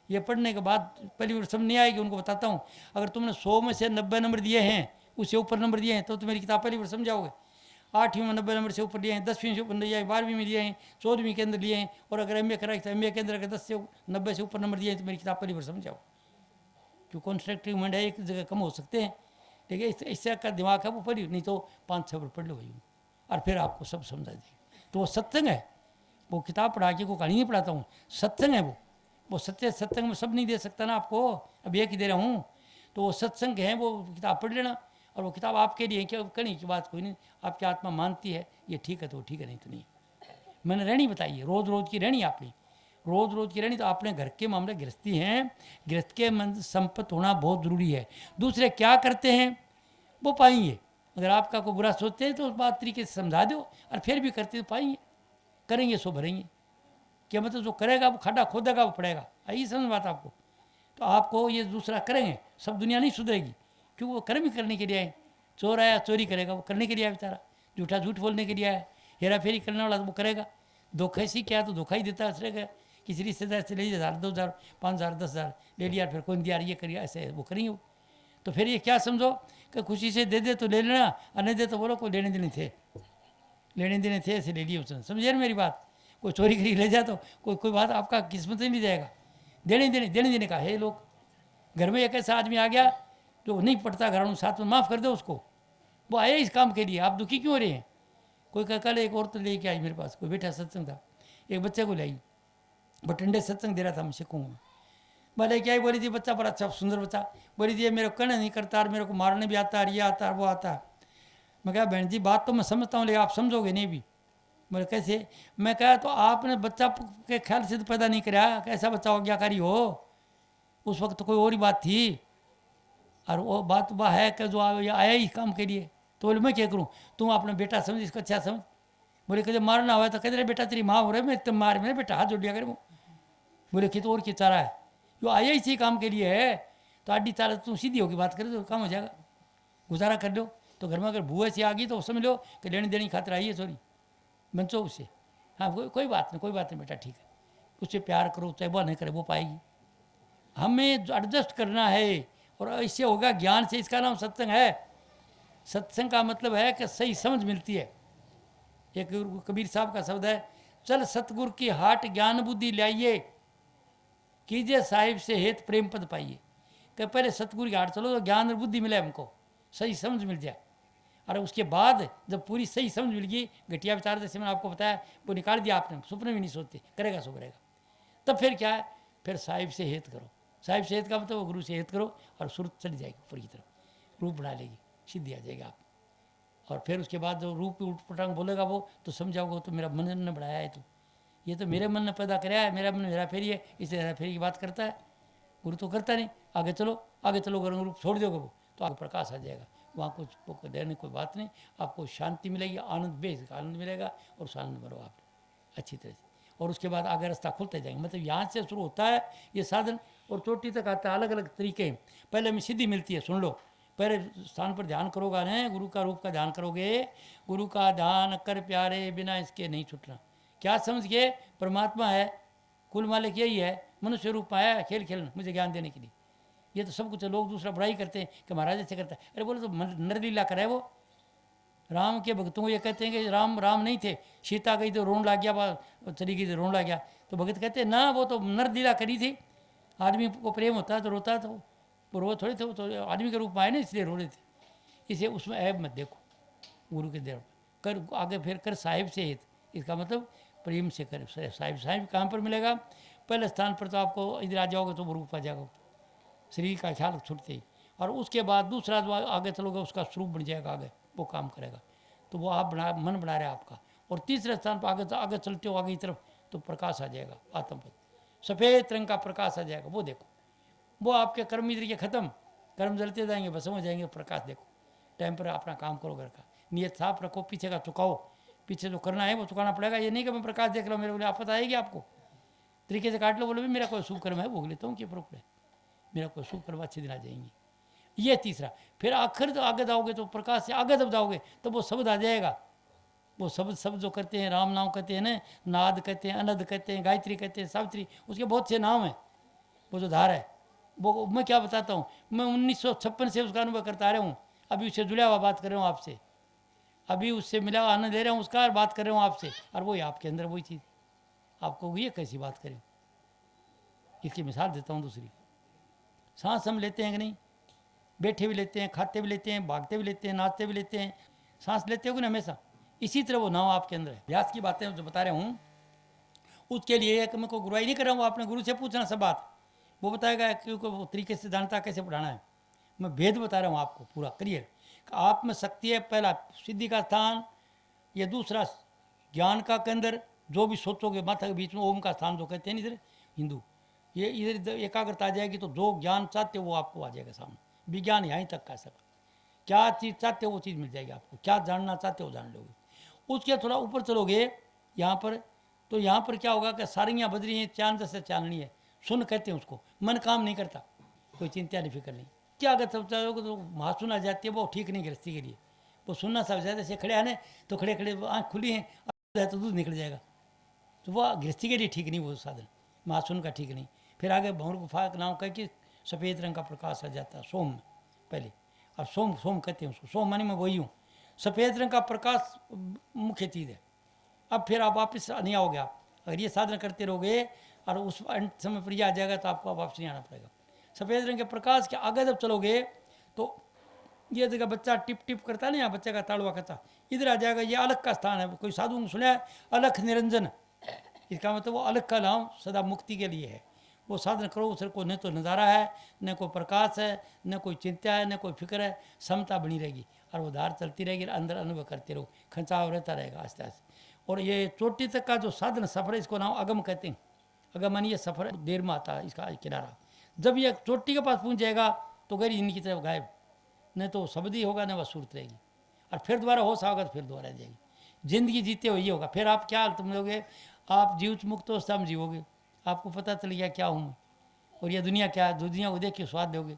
ये पढ़ने के बाद पहली बार समझ नहीं आएगी, उनको बताता हूँ, अगर तुमने 100 में से 90 नंबर दिए हैं, उससे ऊपर नंबर दिए हैं, तो मेरी किताब पहली बार समझाओगे। 8वीं में 90 नंबर से ऊपर लिए हैं, 10वीं से ऊपर लिए हैं, 12वीं में लिए हैं, 14वीं के अंदर लिए हैं, और अगर MA कराई तो MA के अंदर अगर 90 से ऊपर नंबर दिए हैं तो मेरी किताब पहली बार समझाओ। क्यों कॉन्स्ट्रक्टिव माइंड है, एक जगह कम हो सकते हैं, लेकिन इससे का दिमाग है वो पढ़ी, नहीं तो 5-6 बार पढ़ लो भाई, और फिर आपको सब समझा देगी। तो वो सत्संग है, वो किताब पढ़ा के को कहानी नहीं पढ़ाता हूँ, सत्संग है वो सत्य सत्संग में सब नहीं दे सकता ना आपको, अब एक ही दे रहा हूँ। तो वो सत्संग है, वो किताब पढ़ लेना, और वो किताब आपके लिए क्या करने की बात कोई नहीं, आपकी आत्मा मानती है ये ठीक है तो ठीक है, नहीं तो नहीं। मैंने रहनी बताई है, रोज़ रोज़ की रहनी आपकी, रोज़ रोज़ की रहनी। तो आपने घर के मामले गृहस्थी हैं, गृहस्थ के मन संपत्त होना बहुत ज़रूरी है। दूसरे क्या करते हैं वो पाएंगे, अगर आपका कोई बुरा सोचते हैं तो उस बात तरीके से समझा दो, और फिर भी करते तो पाएंगे, करेंगे सो भरेंगे। क्या मतलब जो करेगा वो खड्डा खोदेगा वो पड़ेगा, आई समझ बात आपको। तो आपको ये दूसरा करेंगे, सब दुनिया नहीं सुधरेगी, क्योंकि वो कर्म ही करने के लिए आए। चोर आया चोरी करेगा, वो करने के लिए आया बेचारा, झूठा झूठ बोलने के लिए आया, हेरा फेरी करने वाला वो करेगा, धोखे से क्या तो धोखा ही देता है, किसी रिश्तेदार से ले 1000, 2000, 5000, 10,000 ले लिया, फिर कोई दिया ये करिए, ऐसे वो करेंगे वो। तो फिर ये क्या समझो कि खुशी से दे दे तो ले लेना, और नहीं दे तो बोलो कोई लेने देने थे, लेने देने थे ऐसे ले लिए उसने। समझे ना मेरी बात? कोई चोरी करी ले जाए तो कोई बात आपका किस्मत ही नहीं जाएगा। देने देने का है। लोग घर में एक ऐसा आदमी आ गया जो नहीं पढ़ता घरानू, साथ में माफ़ कर दो उसको, वो आया इस काम के लिए, आप दुखी क्यों हो रहे हैं? कोई कल एक औरत लेके आई मेरे पास, कोई बेटा सत्संग था, एक बच्चे को लाई, बठंडे सत्संग दे रहा था, मैं सीखूंगा। भले क्या ही बोली थी, बच्चा बड़ा अच्छा सुंदर बच्चा, बोली थी मेरे को कहना नहीं करता और मेरे को मारने भी आता है, ये आता है वो आता है। मैं कहा बहन जी बात तो मैं समझता हूँ लेकिन आप समझोगे नहीं भी। बोले कैसे? मैं कहा तो आपने बच्चा के ख्याल से तो पैदा नहीं कराया, कैसा बच्चा आज्ञाकारी हो? उस वक्त तो कोई और ही बात थी, और वो बात वह है कि जो आया ही काम के लिए। तो बोले मैं क्या करूँ? तुम अपना बेटा समझ, इसको अच्छा समझ। बोले कदे मारना हुआ तो कहते बेटा तेरी माँ हो रहा है, मैं तुम मार, मेरे बेटा हाथ जोड़ दिया करे वो। बोले कि तो और क्या चारा है, जो आया इसी काम के लिए है, तो आडी चारा तुम सीधी होगी बात करे तो काम हो जाएगा, गुजारा कर लो। तो घर में अगर बुआ से आ गई तो समझ लो कि लेनी देनी खातिर आई है, सॉरी बंचो उससे। हाँ कोई बात नहीं, कोई बात नहीं बेटा, ठीक है, उससे प्यार करो, चाहे वो नहीं करे वो पाएगी। हमें एडजस्ट करना है, और इससे होगा ज्ञान से। इसका नाम सत्संग है। सत्संग का मतलब है कि सही समझ मिलती है। एक कबीर साहब का शब्द है, चल सतगुरु की हाट ज्ञान बुद्धि लाइए, कीजिए साहिब से हेत प्रेम पद पाइए। कि पहले सतगुरु की हाट चलो तो ज्ञान और बुद्धि मिले, हमको सही समझ मिल जाए, और उसके बाद जब पूरी सही समझ मिल गई, घटिया विचार जैसे मैंने आपको बताया वो निकाल दिया आपने, सुपने भी नहीं सोचते, करेगा सो करेगा। तब फिर क्या है, फिर साहिब से हेत करो। साहिब से हेत का मतलब गुरु से हेत करो, और सुरत चली जाएगी ऊपर की तरफ, रूप बना लेगी, सिद्धि आ जाएगी आप। और फिर उसके बाद जो रूप उठपटांग बोलेगा वो, तो समझाओगे तो मेरा मन ने बढ़ाया है, तो ये तो मेरे मन ने पैदा कराया है, मेरा मन हेरा फेरी है, इसलिए हेरा फेरी की बात करता है। गुरु तो करता नहीं। आगे चलो रंग रूप छोड़ दोगे वो, तो आगे प्रकाश आ जाएगा। वहाँ कुछ डरने कोई बात नहीं, आपको शांति मिलेगी, आनंद, बेस आनंद मिलेगा, और उस आनंद में रहो आप अच्छी तरह से। और उसके बाद आगे रास्ता खुलते जाएंगे। मतलब यहाँ से शुरू होता है ये साधन, और चोटी तक आता है। अलग अलग तरीके हैं। पहले हमें सिद्धि मिलती है, सुन लो। पहले स्थान पर ध्यान करोगा ना, गुरु का रूप का ध्यान करोगे, गुरु का ध्यान कर प्यारे, बिना इसके नहीं छूटना। क्या समझ गए? परमात्मा है, कुल मालिक यही है, मनुष्य रूप आया खेल खेल मुझे ज्ञान देने के लिए। ये तो सब कुछ लोग दूसरा बुराई करते हैं कि महाराज ऐसे करता है। अरे बोले तो नरलीला करे वो। राम के भक्तों को ये कहते हैं कि राम राम नहीं थे, सीता गई तो रोन लग गया, चली गई तो रोन लग गया। तो भगत कहते हैं ना, वो तो नरलीला करी थी। आदमी को प्रेम होता है तो रोता था, वो रो थोड़े थे, वो तो आदमी के रूप में आए ना, इसलिए रो रहे थे। इसे उसमें ऐब मत देखो। गुरु के देव कर, आगे फिर कर साहिब से हित, इसका मतलब प्रेम से कर साहिब। साहिब कहाँ पर मिलेगा? पहले स्थान पर तो आपको इधर आ जाओगे तो रूप आ जाएगा, शरीर का ख्याल छूटते ही। और उसके बाद दूसरा जो आगे चलोगे उसका स्वरूप बन जाएगा, आगे वो काम करेगा, तो वो आप बना, मन बना रहे आपका। और तीसरे स्थान पर आगे चलते हो आगे की तरफ, तो प्रकाश आ जाएगा, आत्मपद, सफ़ेद रंग का प्रकाश आ जाएगा। वो देखो, वो आपके कर्म इधर के खत्म, कर्म जलते जाएंगे, बस हो जाएंगे, प्रकाश देखो। टाइम पर अपना काम करो, घर का नियत साफ रखो, पीछे का चुकाओ, पीछे जो करना है वो चुकाना पड़ेगा। ये नहीं कि मैं प्रकाश देख रहा हूँ, मेरे बोले आपत आएगी आपको, तरीके से काट लो, बोले भी मेरा कोई शुभ कर्म है भोग लेता हूँ, क्या फर्क पड़े, मेरा कोई शुभ कर्म अच्छे दिन आ जाएंगे। ये तीसरा। फिर आखिर तो आगे जाओगे तो प्रकाश से आगे जब जाओगे तो वो शब्द आ जाएगा। वो शब्द जो करते हैं, राम नाम कहते हैं ना, नाद कहते हैं, अनद कहते हैं, गायत्री कहते हैं, सावित्री, उसके बहुत से नाम हैं। वो जो धार है वो मैं क्या बताता हूँ, मैं 1956 से उसका अनुभव करता आ रहा हूँ। अभी उससे जुड़ा हुआ बात कर रहा हूँ आपसे, अभी उससे मिला हुआ आनंद ले रहा हूँ उसका, और बात कर रहा हूँ आपसे, और वही आपके अंदर वही चीज़। आपको ये कैसी बात करें? इसकी मिसाल देता हूँ दूसरी। सांस हम लेते हैं कि नहीं? बैठे भी लेते हैं, खाते भी लेते हैं, भागते भी लेते हैं, नाचते भी लेते हैं, सांस लेते हो कि ना हमेशा। इसी तरह वो नाव आपके अंदर है। व्यास की बातें जो बता रहा हूँ, उसके लिए एक मैं को गुरुआई नहीं कर रहा हूँ, आपने गुरु से पूछना सब बात, वो बताएगा, क्योंकि वो तरीके से जानता कैसे पढ़ाना है। मैं भेद बता रहा हूँ आपको पूरा क्लियर। आप में शक्ति है, पहला सिद्धि का स्थान, ये दूसरा ज्ञान का केंद्र, जो भी सोचोगे माथा के बीच में ओम का स्थान जो कहते हैं इधर हिंदू, ये इधर एकाग्रता आ जाएगी तो जो ज्ञान चाहते हो वो आपको आ जाएगा सामने। विज्ञान यहीं तक का सब, क्या चीज़ चाहते हो वो चीज़ मिल जाएगी आपको, क्या जानना चाहते हो जान लोगे। उसके थोड़ा ऊपर चलोगे यहाँ पर, तो यहाँ पर क्या होगा कि सारियाँ बज रही हैं, चांद जैसे चांदनी है, सुन कहते हैं उसको, मन काम नहीं करता, कोई चिंता नहीं फिक्र नहीं। क्या अगर सब चाहोगे तो महासुन आ जाती है, वो ठीक नहीं गृहस्थी के लिए। वो सुनना सब ज़्यादा से खड़े आने तो खड़े खड़े आँख खुली है तो दूध निकल जाएगा, तो वह गृहस्थी के लिए ठीक नहीं, वो साधन महासुन का ठीक नहीं। फिर आगे भंवर गुफा का नाम कह के सफ़ेद रंग का प्रकाश आ जाता है सोम में, पहले। और सोम सोम कहते हैं उसको, सोम मानी मैं वही हूँ। सफ़ेद रंग का प्रकाश मुख्य चीज़ है। अब फिर आप वापस नहीं आओगे। आप अगर ये साधना करते रहोगे और उस अंत समय पर यह आ जाएगा तो आपको वापस नहीं आना पड़ेगा। सफ़ेद रंग के प्रकाश के आगे जब चलोगे तो ये जगह बच्चा टिप टिप करता नहीं, यहाँ बच्चे का ताड़वा करता, इधर आ जाएगा। ये अलग का स्थान है। कोई साधु ने सुना है अलख निरंजन, इसका मतलब वो अलग का नाम सदा मुक्ति के लिए है। वो साधन करो, उसे को न तो नज़ारा है, न कोई प्रकाश है, न कोई चिंता है, न कोई फिक्र है, समता बनी रहेगी और वो धार चलती रहेगी। अंदर अनुभव करते रहो, खंचाव रहता रहेगा आस्ते आस्ते। और ये चोटी तक का जो साधन सफ़र है, इसको नाम अगम कहते हैं। अगम मानी ये सफ़र देर में आता है इसका किनारा। जब ये चोटी के पास पहुँच जाएगा तो गहरी इनकी तरफ गायब, न तो शब्द ही होगा न वह सूरत रहेगी। और फिर दोबारा होश आओगा तो फिर दोबारा जाएगी। जिंदगी जीते हुए ये होगा। फिर आप क्या हालत में लोगे, आप जीवित मुक्त अवस्था में जीवोगे, आपको पता चल गया क्या हूँ मैं और ये दुनिया क्या है। दुनिया को देख के स्वाद दोगे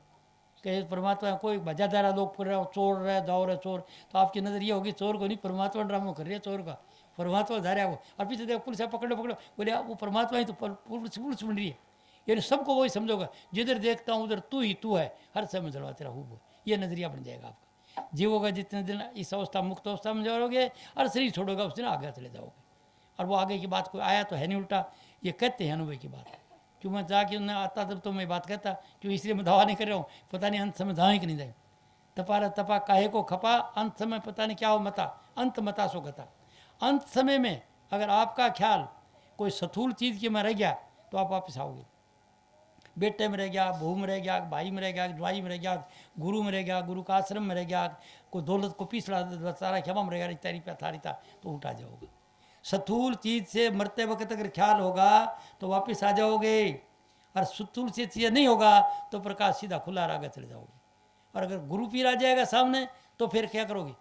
कि परमात्मा कोई भजादारा लोग कर रहे हो, चोर रहे, दाव रहे चोर, तो आपकी नज़र ये होगी चोर को नहीं, परमात्मा ड्रामा कर रही है चोर का, परमात्मा जा रहा है वो। और पीछे देखो पुलिस पकड़ो पकड़ो, बोले वो परमात्मा ही तो पुलिस बन रही है। यानी सबको वही समझोगा, जिधर देखता हूँ उधर तू ही तू है, हर समय जलवा तेरा हूँ, ये नजरिया बन जाएगा आपका। जीवोगा जितने दिन इस अवस्था मुक्त अवस्था में जाओगे और शरीर छोड़ोगा उस दिन आगे चले जाओगे। और वो आगे की बात कोई आया तो है नहीं, उल्टा ये कहते हैं अनुभव की बात। क्यों मैं जाके उन्हें आता तब तो मैं बात कहता, क्यों इसलिए मैं दवा नहीं कर रहा हूँ, पता नहीं अंत समय जाए कि नहीं जाए। तपारा तपा काहे को खपा, अंत समय पता नहीं क्या हो मता, अंत मता सो गता। अंत समय में अगर आपका ख्याल कोई स्थूल चीज़ की में रह गया तो आप वापस आओगे। बेटे में रह गया, बहू में रह गया, भाई में रह गया, ज्वाई में रह गया, गुरु में रह गया, गुरु का आश्रम में रह गया, कोई दौलत को पिछड़ा सारा क्षमा में रह गया, रिश्ता रिपा थारिता, तो उठा जाओगे। स्थूल चीज़ से मरते वक्त अगर ख्याल होगा तो वापस आ जाओगे, और स्थूल से चीज़ नहीं होगा तो प्रकाश सीधा खुला आगे चले जाओगे। और अगर गुरु पीर आ जाएगा सामने तो फिर क्या करोगे,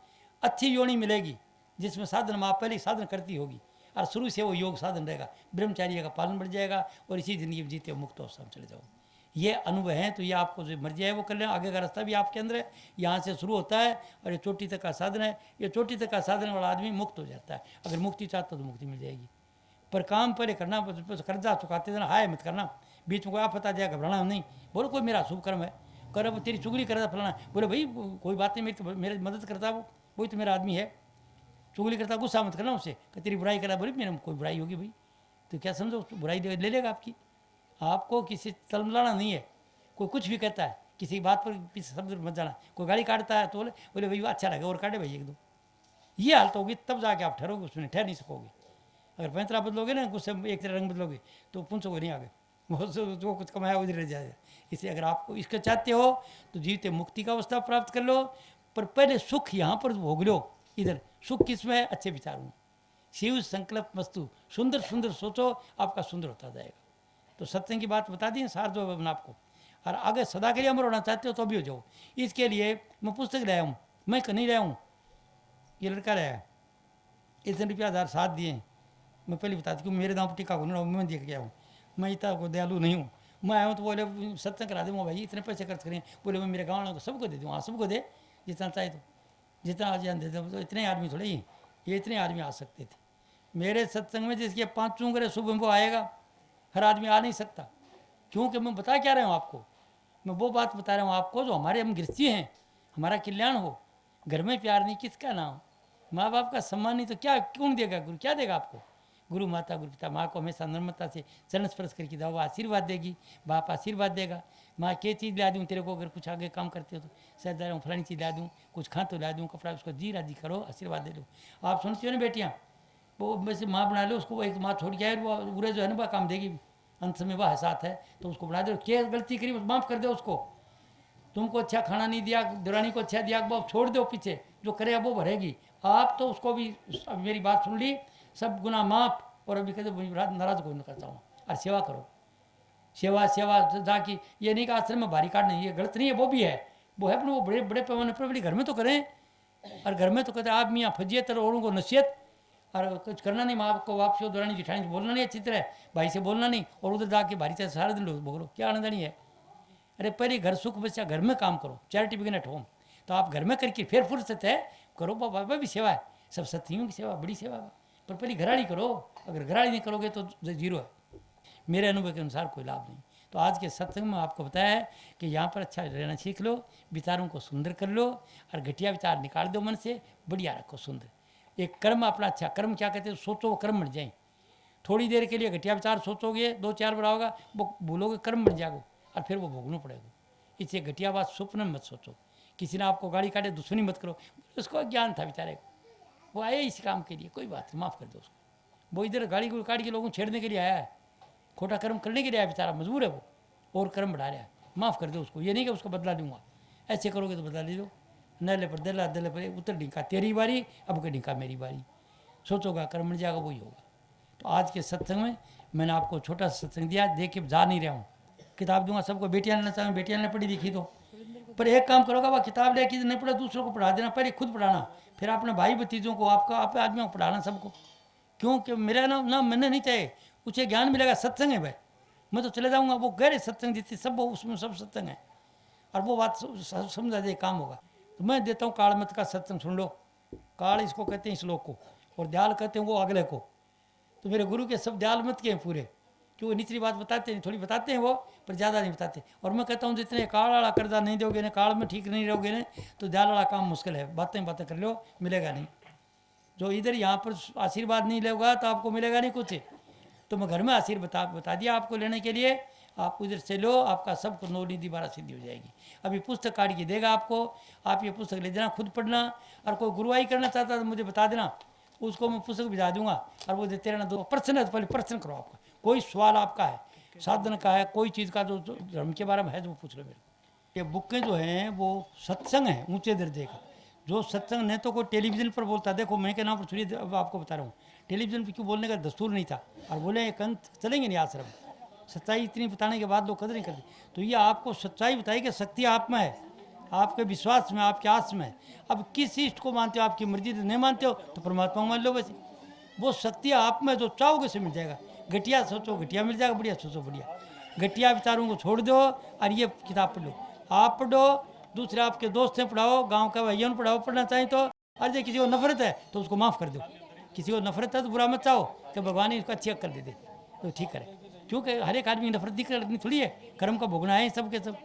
अच्छी योनि मिलेगी जिसमें साधन आप पहले साधन करती होगी और शुरू से वो योग साधन रहेगा, ब्रह्मचार्य का पालन बढ़ जाएगा और इसी जिंदगी में जीते मुक्त अवस्था में चले जाओगे। ये अनुभव है। तो ये आपको जो मर्जी है वो कर लेना, आगे का रास्ता भी आपके अंदर है, यहाँ से शुरू होता है और ये चोटी तक का साधन है। ये चोटी तक का साधन वाला आदमी मुक्त हो जाता है। अगर मुक्ति चाहता तो मुक्ति मिल जाएगी, पर काम पहले करना, कर्जा चुकाते देना, हाय मत करना, बीच में कोई आप पता जाए घबराना नहीं, बोलो कोई मेरा शुभ कर्म है, कर अब तेरी चुगली करता फलाना, बोले भाई कोई बात नहीं, मेरी तो मेरी मदद करता वो, वही तो मेरा आदमी है। चुगली करता गुस्सा मत करना उससे, कि तेरी बुराई करा, बोले मेरे कोई बुराई होगी भाई, तो क्या समझो बुराई ले लेगा आपकी। आपको किसी तलमलाना नहीं है। कोई कुछ भी कहता है, किसी बात पर पीछे शब्द मत जाना। कोई गाली काटता है तो बोले बोले भाई अच्छा लगे और काटे भाई एक दो, ये हालत होगी तब जाके आप ठहरोगे, उसमें ठहर नहीं सकोगे। अगर पैंतरा बदलोगे ना, गुस्से में एक तरह रंग बदलोगे तो पूछोगे नहीं आगे, बहुत जो कुछ कमाया उधर रह जाएगा। इसलिए अगर आपको इसका चाहते हो तो जीते मुक्ति का अवस्था प्राप्त कर लो, पर पहले सुख यहाँ पर भोग लो। इधर सुख किसमें है, अच्छे विचार में, शिव संकल्प वस्तु, सुंदर सुंदर सोचो, आपका सुंदर होता जाएगा। तो सत्संग की बात बता दी सार जो अपना आपको, और आगे सदा के लिए अमर होना चाहते हो तो भी हो जाओ। इसके लिए मैं पुस्तक लाया हूँ, मैं नहीं लाया हूँ, ये लड़का लाया है, इतने रुपया 1007 दिए। मैं पहले बता दी क्योंकि मेरे दाम पर टीका को मैं देख गया हूँ, मैं इतना को दयालु नहीं हूँ। मैं आया हूँ तो बोले सत्संग करा दूँगा भाई, इतने पैसे खर्च करें, बोले मैं मेरे गाँव वालों को सबको दे दूँ। हाँ सबको दे, जितना चाहे तो, जितना आज दे दो। तो इतने आदमी थोड़े ही, ये इतने आदमी आ सकते थे मेरे सत्संग में। जिसके 5 चूंगरे सुबह वो आएगा, हर आदमी आ नहीं सकता। क्योंकि मैं बता क्या रहा हूँ आपको, मैं वो बात बता रहा हूँ आपको जो हमारे हम गृहस्थी हैं, हमारा कल्याण हो। घर में प्यार नहीं किसका नाम, माँ बाप का सम्मान नहीं तो क्या कौन देगा, गुरु क्या देगा आपको। गुरु माता गुरु पिता, माँ को हमेशा नम्रता से चरण स्पर्श करके दो, आशीर्वाद देगी, बाप आशीर्वाद देगा। माँ क्या चीज़ ला दूँ तेरे को, अगर कुछ आगे काम करते हो तो शायद ला दूँ, फलानी चीज़ ला दूँ, कुछ खा तो ला दूँ, कपड़ा उसको जी राजी करो, आशीर्वाद दे लो। आप सुनती हो ना बेटियाँ, वो वैसे माँ बना लो उसको, एक माँ छोड़ के आए वो बुरे जो है ना वह काम देगी, अंत में वह साथ है तो उसको बना दो। क्या गलती करी माफ़ कर दो उसको। तुमको अच्छा खाना नहीं दिया, दुरानी को अच्छा दिया, वो छोड़ दो पीछे, जो करे वो भरेगी। आप तो उसको भी, अब मेरी बात सुन ली, सब गुना माफ, और अभी कहते नाराज कोई नहीं करता हूँ। और सेवा करो, सेवा सेवा जाकि ये नहीं कि आश्रम में भारी काटना, ये गलत नहीं है, वो भी है, वो है, पर वो बड़े बड़े पैमाने पर बड़ी घर में तो करें। और घर में तो कहते आप मियाँ फजियत और औरों को नसीहत, और कुछ करना नहीं, माँ को बाप से दुरानी जिठानी से बोलना नहीं अच्छी तरह, भाई से बोलना नहीं, और उधर जाके भारी से सारा दिन लोग बोलो, क्या आनंदनी है। अरे पहले घर सुख बच्चा घर में काम करो, चैरिटी बिगिन एट होम। तो आप घर में करके फिर फुर्सत है करो, बाबा भी सेवा है, सब सत्संगियों की सेवा बड़ी सेवा है, पर पहले घराड़ी करो। अगर घराड़ी नहीं करोगे तो जीरो है, मेरे अनुभव के अनुसार कोई लाभ नहीं। तो आज के सत्संग में आपको बताया है कि यहाँ पर अच्छा रहना सीख लो, विचारों को सुंदर कर लो और घटिया विचार निकाल दो मन से, बढ़िया रखो सुंदर। एक कर्म अपना अच्छा, कर्म क्या कहते हैं, सोचो वो कर्म बन जाए। थोड़ी देर के लिए घटिया विचार सोचोगे, 2-4 बार होगा, वो भूलोगे, कर्म बन जाएगा और फिर वो भोगना पड़ेगा। इससे घटिया बात स्वप्न में मत सोचो। किसी ने आपको गाड़ी काटे, दुश्मनी मत करो, उसको ज्ञान था बेचारे को, वो आए इस काम के लिए, कोई बात माफ़ कर दो उसको। वो इधर गाड़ी को काट के लोगों को छेड़ने के लिए आया है, खोटा कर्म करने के लिए आया बेचारा, मजबूर है वो, और कर्म बढ़ा रहा है, माफ़ कर दो उसको। ये नहीं कि उसको बदला दूंगा, ऐसे करोगे तो बदला ले लो। नले पर दला, दले पर उतर डिंका तेरी बारी, अब के डिंका मेरी बारी। सोचोगा कर्म बन जाएगा, वही होगा। तो आज के सत्संग में मैंने आपको छोटा सा सत्संग दिया, देख के जा नहीं रहा हूँ। किताब दूंगा सबको, बेटियाँ लेना चाहें, बेटियाँ ने पढ़ी लिखी तो, पर एक काम करोगा, वह किताब लेके नहीं पढ़ा, दूसरों को पढ़ा देना, पहले खुद पढ़ाना, फिर अपने भाई भतीजों को, आपका आप आदमियों को पढ़ाना सबको। क्योंकि मेरा ना मैंने नहीं चाहिए, उसे ज्ञान मिलेगा, सत्संग है भाई, मैं तो चले जाऊँगा, वो गहरे सत्संग जितनी सब वो उसमें सब सत्संग है, और वो बात समझा दे, काम होगा। तो मैं देता हूँ काल मत का सत्संग सुन लो। काल इसको कहते हैं श्लोक को, और दयाल कहते हैं वो अगले को। तो मेरे गुरु के सब दयाल मत के हैं पूरे, क्योंकि निचली बात बताते हैं, थोड़ी बताते हैं वो, पर ज़्यादा नहीं बताते। और मैं कहता हूँ जितने काल वाला कर्जा नहीं दोगे ना, काल में ठीक नहीं रहोगे ना, तो दयाल वाला काम मुश्किल है। बातें कर लो, मिलेगा नहीं। जो इधर यहाँ पर आशीर्वाद नहीं लेगा तो आपको मिलेगा नहीं कुछ। तो मैं घर में आशीर्वाद बता दिया आपको लेने के लिए, आप उधर से लो, आपका सब कुछ 9 निधि 12 सिद्धि हो जाएगी। अभी पुस्तक काट के देगा आपको, आप ये पुस्तक ले जाना, खुद पढ़ना, और कोई गुरुवाई करना चाहता है तो मुझे बता देना, उसको मैं पुस्तक भिजा दूंगा, और वो देते रहना। 2 प्रश्न है तो पहले प्रश्न करो, आपका कोई सवाल आपका है, साधन का है, कोई चीज़ का जो धर्म के बारे में है, जो पूछ लो मेरे को। ये बुकें जो हैं वो सत्संग है ऊँचे दर्जे का। जो सत्संग नहीं तो कोई टेलीविज़न पर बोलता, देखो मैं के नाम पर सुनिए, अब आपको बता रहा हूँ, टेलीविज़न पर क्यों बोलने का दस्तूर नहीं था, और बोले एक अंत चलेंगे नहीं आश्रम। सच्चाई इतनी बताने के बाद लोग कदर नहीं करते। तो ये आपको सच्चाई बताई कि शक्ति आप में है, आपके विश्वास में, आपके आस में। अब किस इष्ट को मानते हो, आपकी मर्जी से नहीं मानते हो तो परमात्मा को मान लो। वैसे वो शक्ति आप में, जो चाहोगे से मिल जाएगा। घटिया सोचो घटिया मिल जाएगा, बढ़िया सोचो बढ़िया। घटिया विचारों को छोड़ दो और ये किताब पढ़ लो। आप पढ़ो, दूसरे आपके दोस्त हैं पढ़ाओ, गाँव के भाइयों ने पढ़ाओ, पढ़ना चाहिए तो। और जो किसी को नफरत है तो उसको माफ़ कर दो। किसी को नफरत है तो बुरा मत चाहो कि भगवान ही इसको अच्छी अक्ल दे दे, तो ठीक करे। क्योंकि हर एक आदमी की नफरत दिख रही थोड़ी है, कर्म का भोगना है सबके सब।